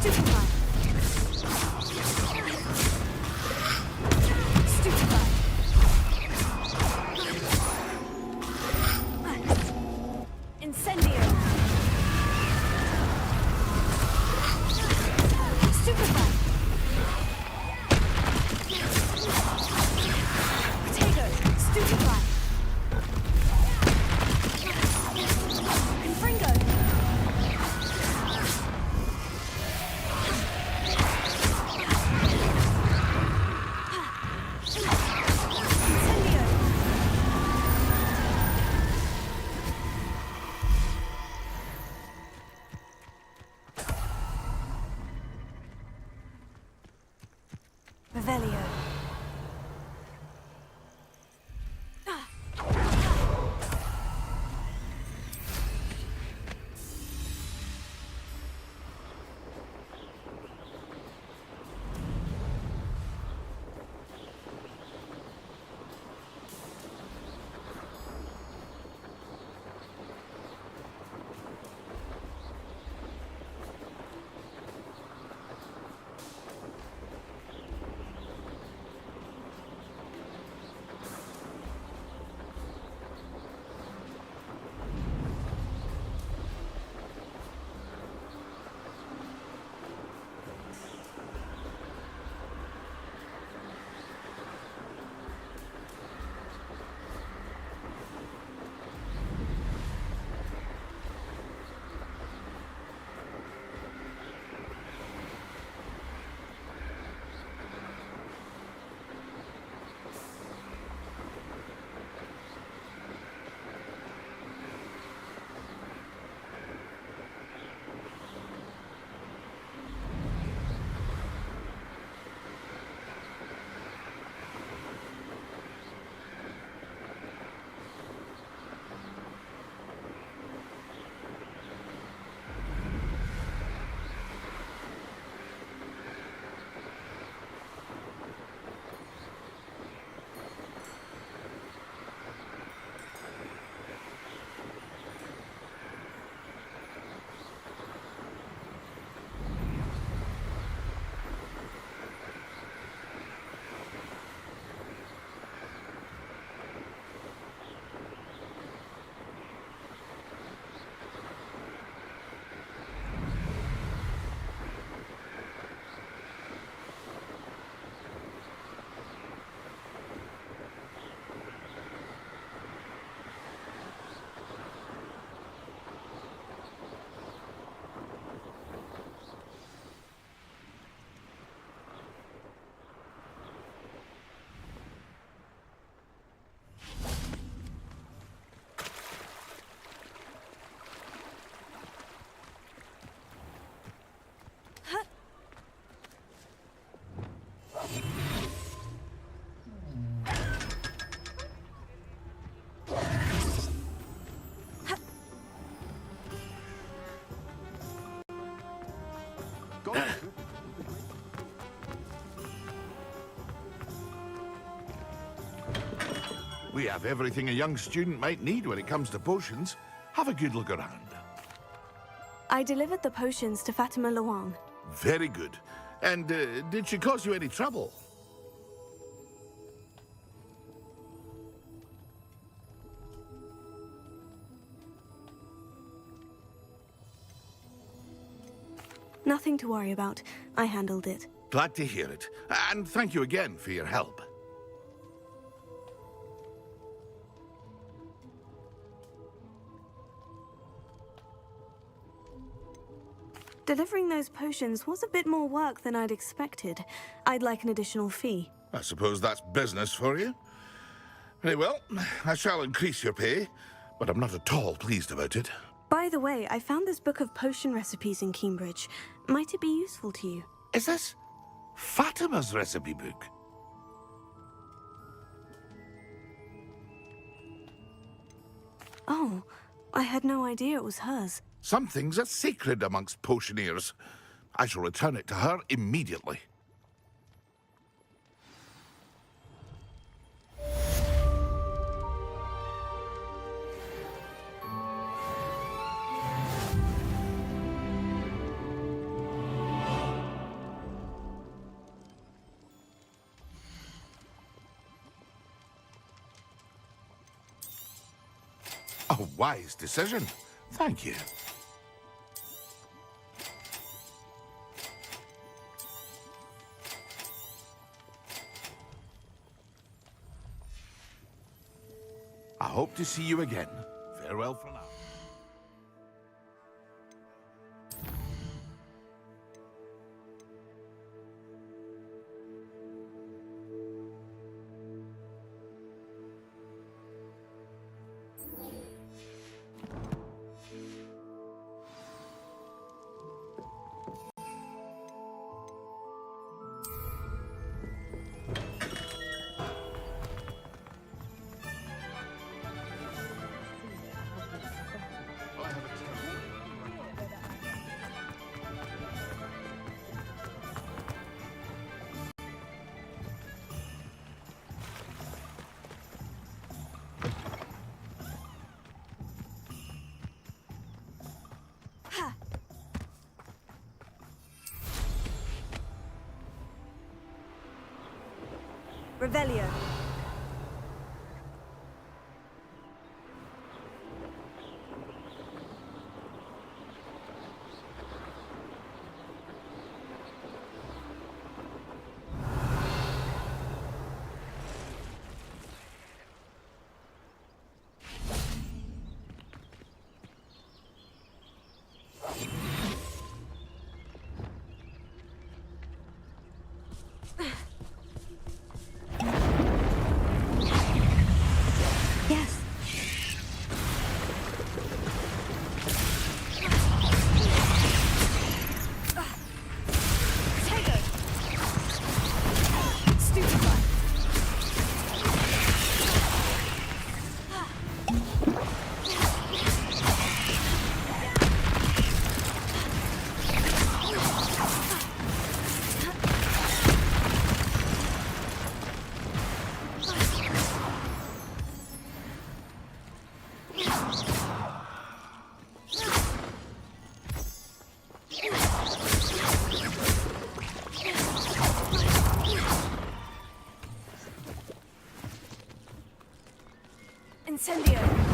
Stupefy. Stupefy. Incendio. Stupefy. Potato. Stupefy. Confringo. Incendio. Revelio. We have everything a young student might need when it comes to potions. Have a good look around. I delivered the potions to Fatima Luang. Very good. And did she cause you any trouble? Nothing to worry about. I handled it. Glad to hear it. And thank you again for your help. Delivering those potions was a bit more work than I'd expected. I'd like an additional fee. I suppose that's business for you. Very well, I shall increase your pay, but I'm not at all pleased about it. By the way, I found this book of potion recipes in Cambridge. Might it be useful to you? Is this Fatima's recipe book? Oh, I had no idea it was hers. Some things are sacred amongst potioneers. I shall return it to her immediately. A wise decision. Thank you. I hope to see you again. Farewell for now. Revelio. Incendio.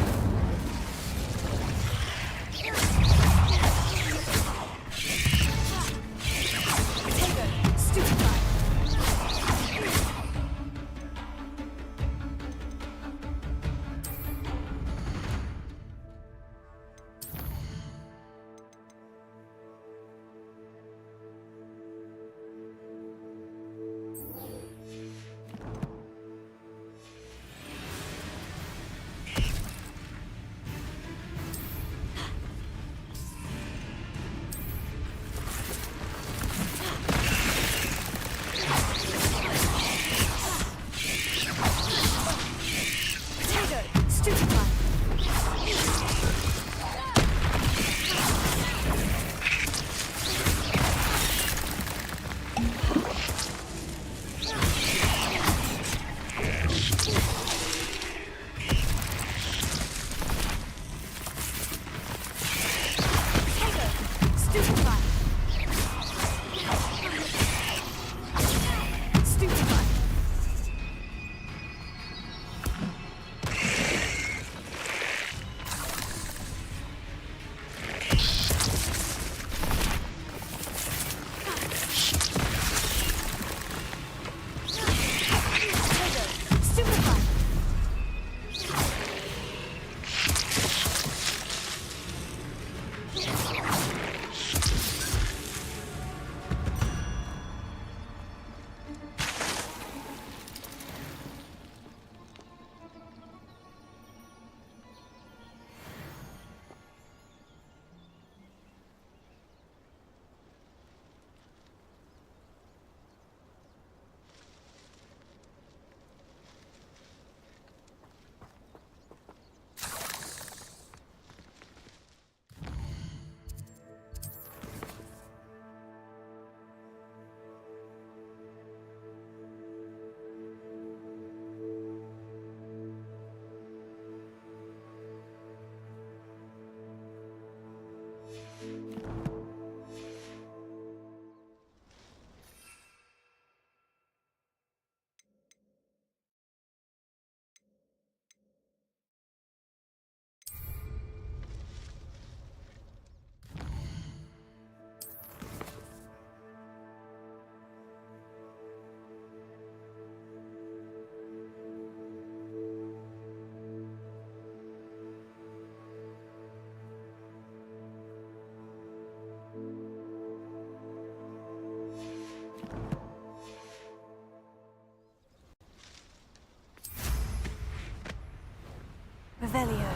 Revelio.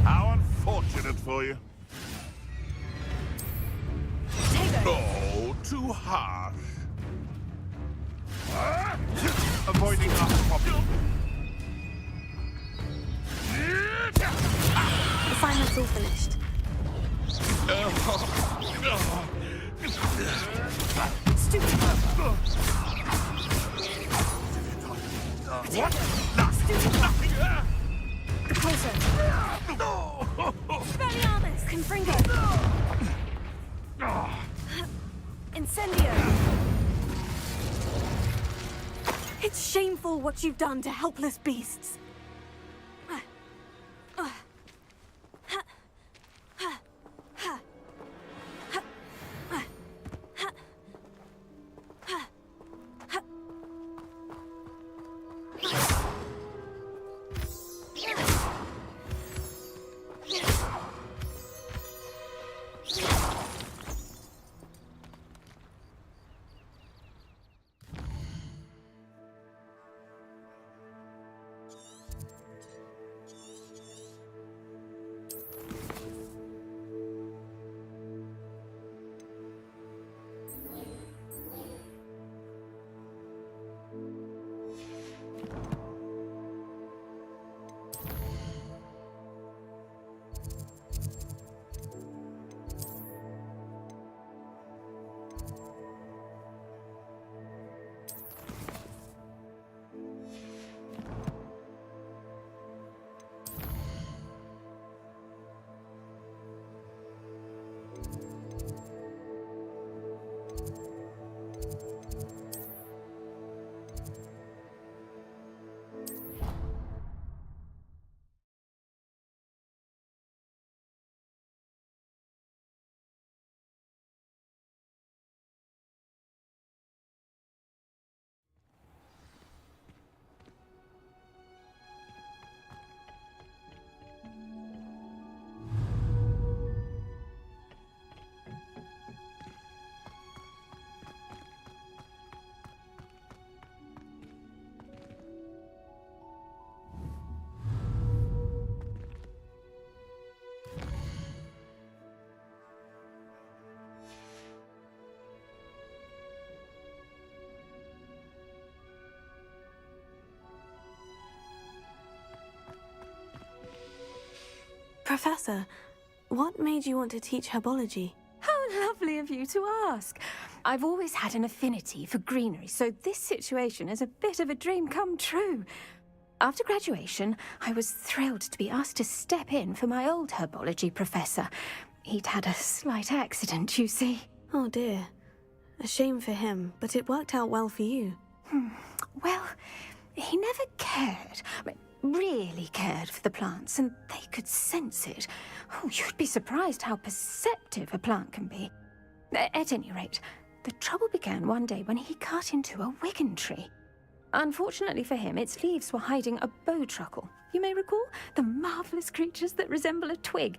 How unfortunate for you. Oh, too harsh. Avoiding our problem. The assignment's all finished. Stupid. Closer. Expelliarmus! Confringo! Incendio! It's shameful what you've done to helpless beasts. Professor, what made you want to teach herbology? How lovely of you to ask. I've always had an affinity for greenery, so this situation is a bit of a dream come true. After graduation, I was thrilled to be asked to step in for my old herbology professor. He'd had a slight accident, you see. Oh dear. A shame for him, but it worked out well for you. Well, he never cared. Really cared for the plants, and they could sense it. Oh, you'd be surprised how perceptive a plant can be. At any rate, the trouble began one day when he cut into a wigan tree. Unfortunately for him, its leaves were hiding a bowtruckle. You may recall the marvellous creatures that resemble a twig.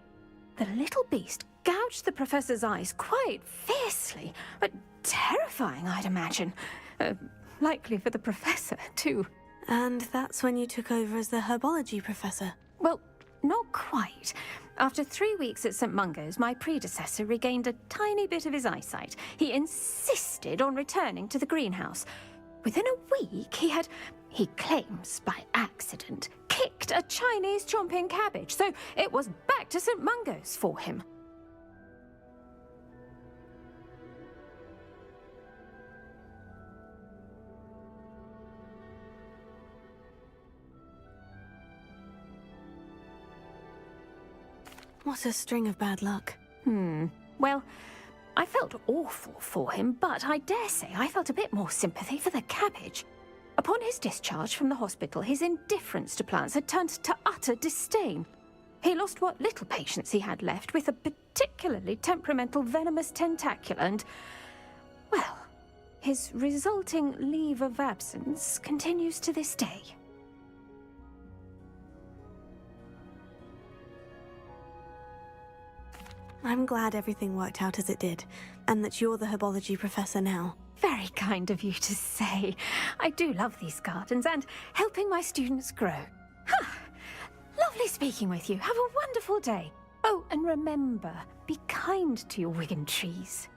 The little beast gouged the professor's eyes quite fiercely, but terrifying, I'd imagine. Likely for the professor, too. And that's when you took over as the herbology professor? Well, not quite. After 3 weeks at St. Mungo's, my predecessor regained a tiny bit of his eyesight. He insisted on returning to the greenhouse. Within a week, he claims by accident, kicked a Chinese chomping cabbage, so it was back to St. Mungo's for him. What a string of bad luck. Well, I felt awful for him, but I dare say I felt a bit more sympathy for the cabbage. Upon his discharge from the hospital, his indifference to plants had turned to utter disdain. He lost what little patience he had left with a particularly temperamental venomous tentacula and, well, his resulting leave of absence continues to this day. I'm glad everything worked out as it did, and that you're the herbology professor now. Very kind of you to say. I do love these gardens and helping my students grow. Lovely speaking with you. Have a wonderful day. Oh, and remember, be kind to your Wigan trees.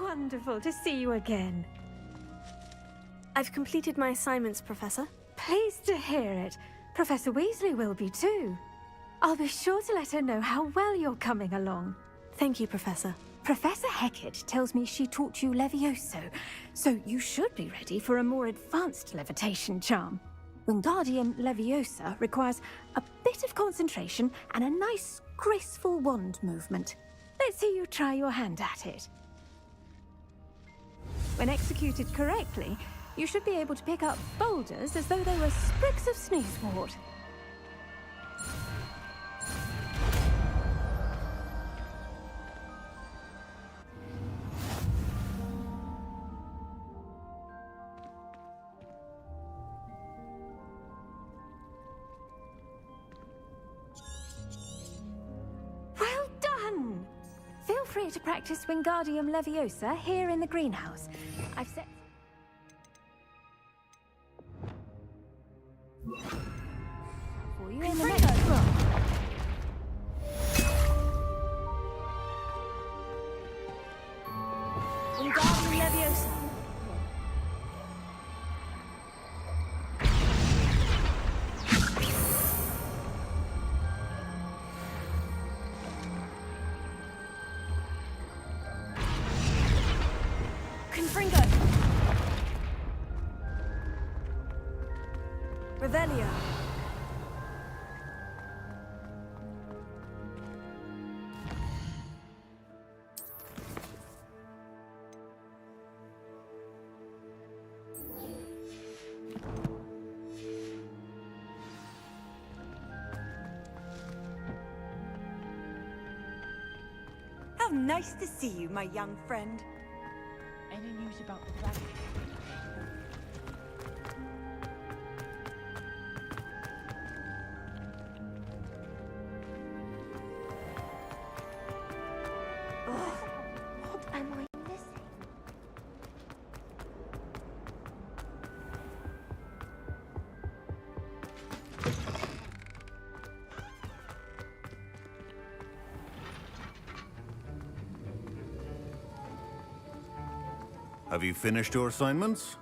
Wonderful to see you again. I've completed my assignments, Professor. Pleased to hear it. Professor Weasley will be too. I'll be sure to let her know how well you're coming along. Thank you, Professor. Professor Hecat tells me she taught you Levioso, so you should be ready for a more advanced levitation charm. Wingardium Leviosa requires a bit of concentration and a nice, graceful wand movement. Let's see you try your hand at it. When executed correctly, you should be able to pick up boulders as though they were sprigs of sneezewort. Well done! Feel free to practice Wingardium Leviosa here in the greenhouse. I've set... for you in the next room. Wingardium Leviosa. Confringo. Revelio. How nice to see you, my young friend. Any news about the dragon? What am I missing? Have you finished your assignments?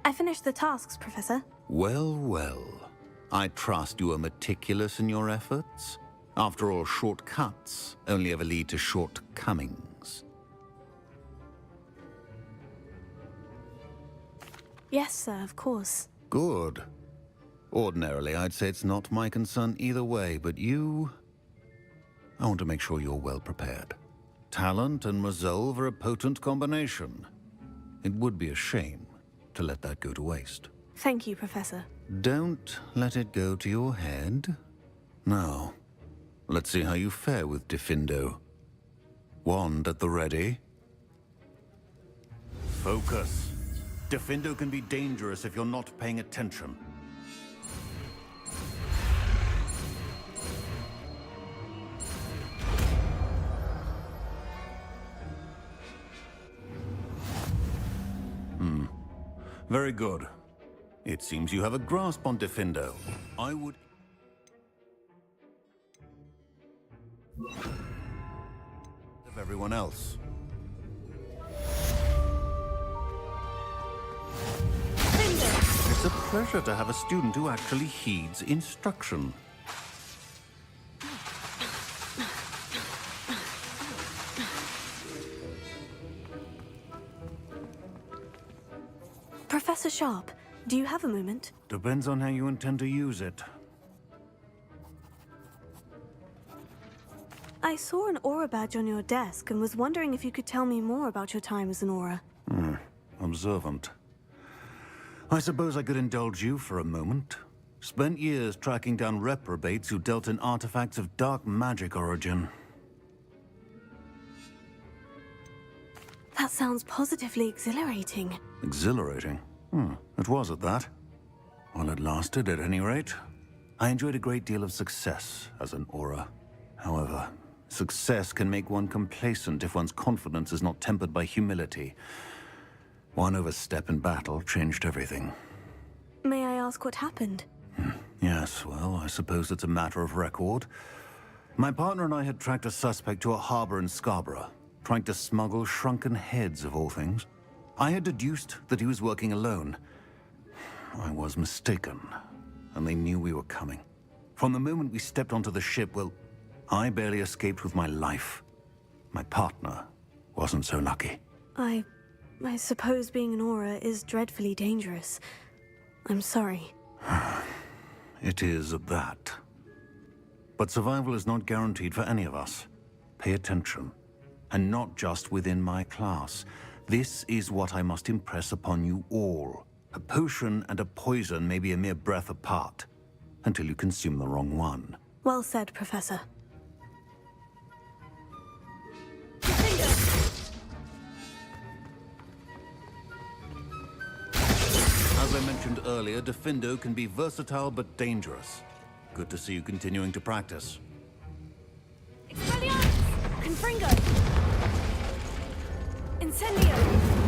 I finished the tasks, Professor. Well, well. I trust you are meticulous in your efforts. After all, shortcuts only ever lead to shortcomings. Yes, sir, of course. Good. Ordinarily, I'd say it's not my concern either way, but you... I want to make sure you're well prepared. Talent and resolve are a potent combination. It would be a shame to let that go to waste. Thank you, Professor. Don't let it go to your head. Now, let's see how you fare with Diffindo. Wand at the ready. Focus. Diffindo can be dangerous if you're not paying attention. Very good. It seems you have a grasp on Diffindo. I would... Of everyone else. It's a pleasure to have a student who actually heeds instruction. Professor Sharp, do you have a moment? Depends on how you intend to use it. I saw an Aura badge on your desk and was wondering if you could tell me more about your time as an Aura. Observant. I suppose I could indulge you for a moment. Spent years tracking down reprobates who dealt in artifacts of dark magic origin. That sounds positively exhilarating. Exhilarating? It was at that. While it lasted, at any rate. I enjoyed a great deal of success as an Aura. However, success can make one complacent if one's confidence is not tempered by humility. One overstep in battle changed everything. May I ask what happened? Yes, well, I suppose it's a matter of record. My partner and I had tracked a suspect to a harbor in Scarborough, trying to smuggle shrunken heads of all things. I had deduced that he was working alone. I was mistaken, and they knew we were coming. From the moment we stepped onto the ship, well, I barely escaped with my life. My partner wasn't so lucky. I suppose being an Aura is dreadfully dangerous. I'm sorry. It is at that. But survival is not guaranteed for any of us. Pay attention. And not just within my class. This is what I must impress upon you all. A potion and a poison may be a mere breath apart, until you consume the wrong one. Well said, Professor. As I mentioned earlier, Defendo can be versatile but dangerous. Good to see you continuing to practice. Expelliarmus! Confringo! Incendio!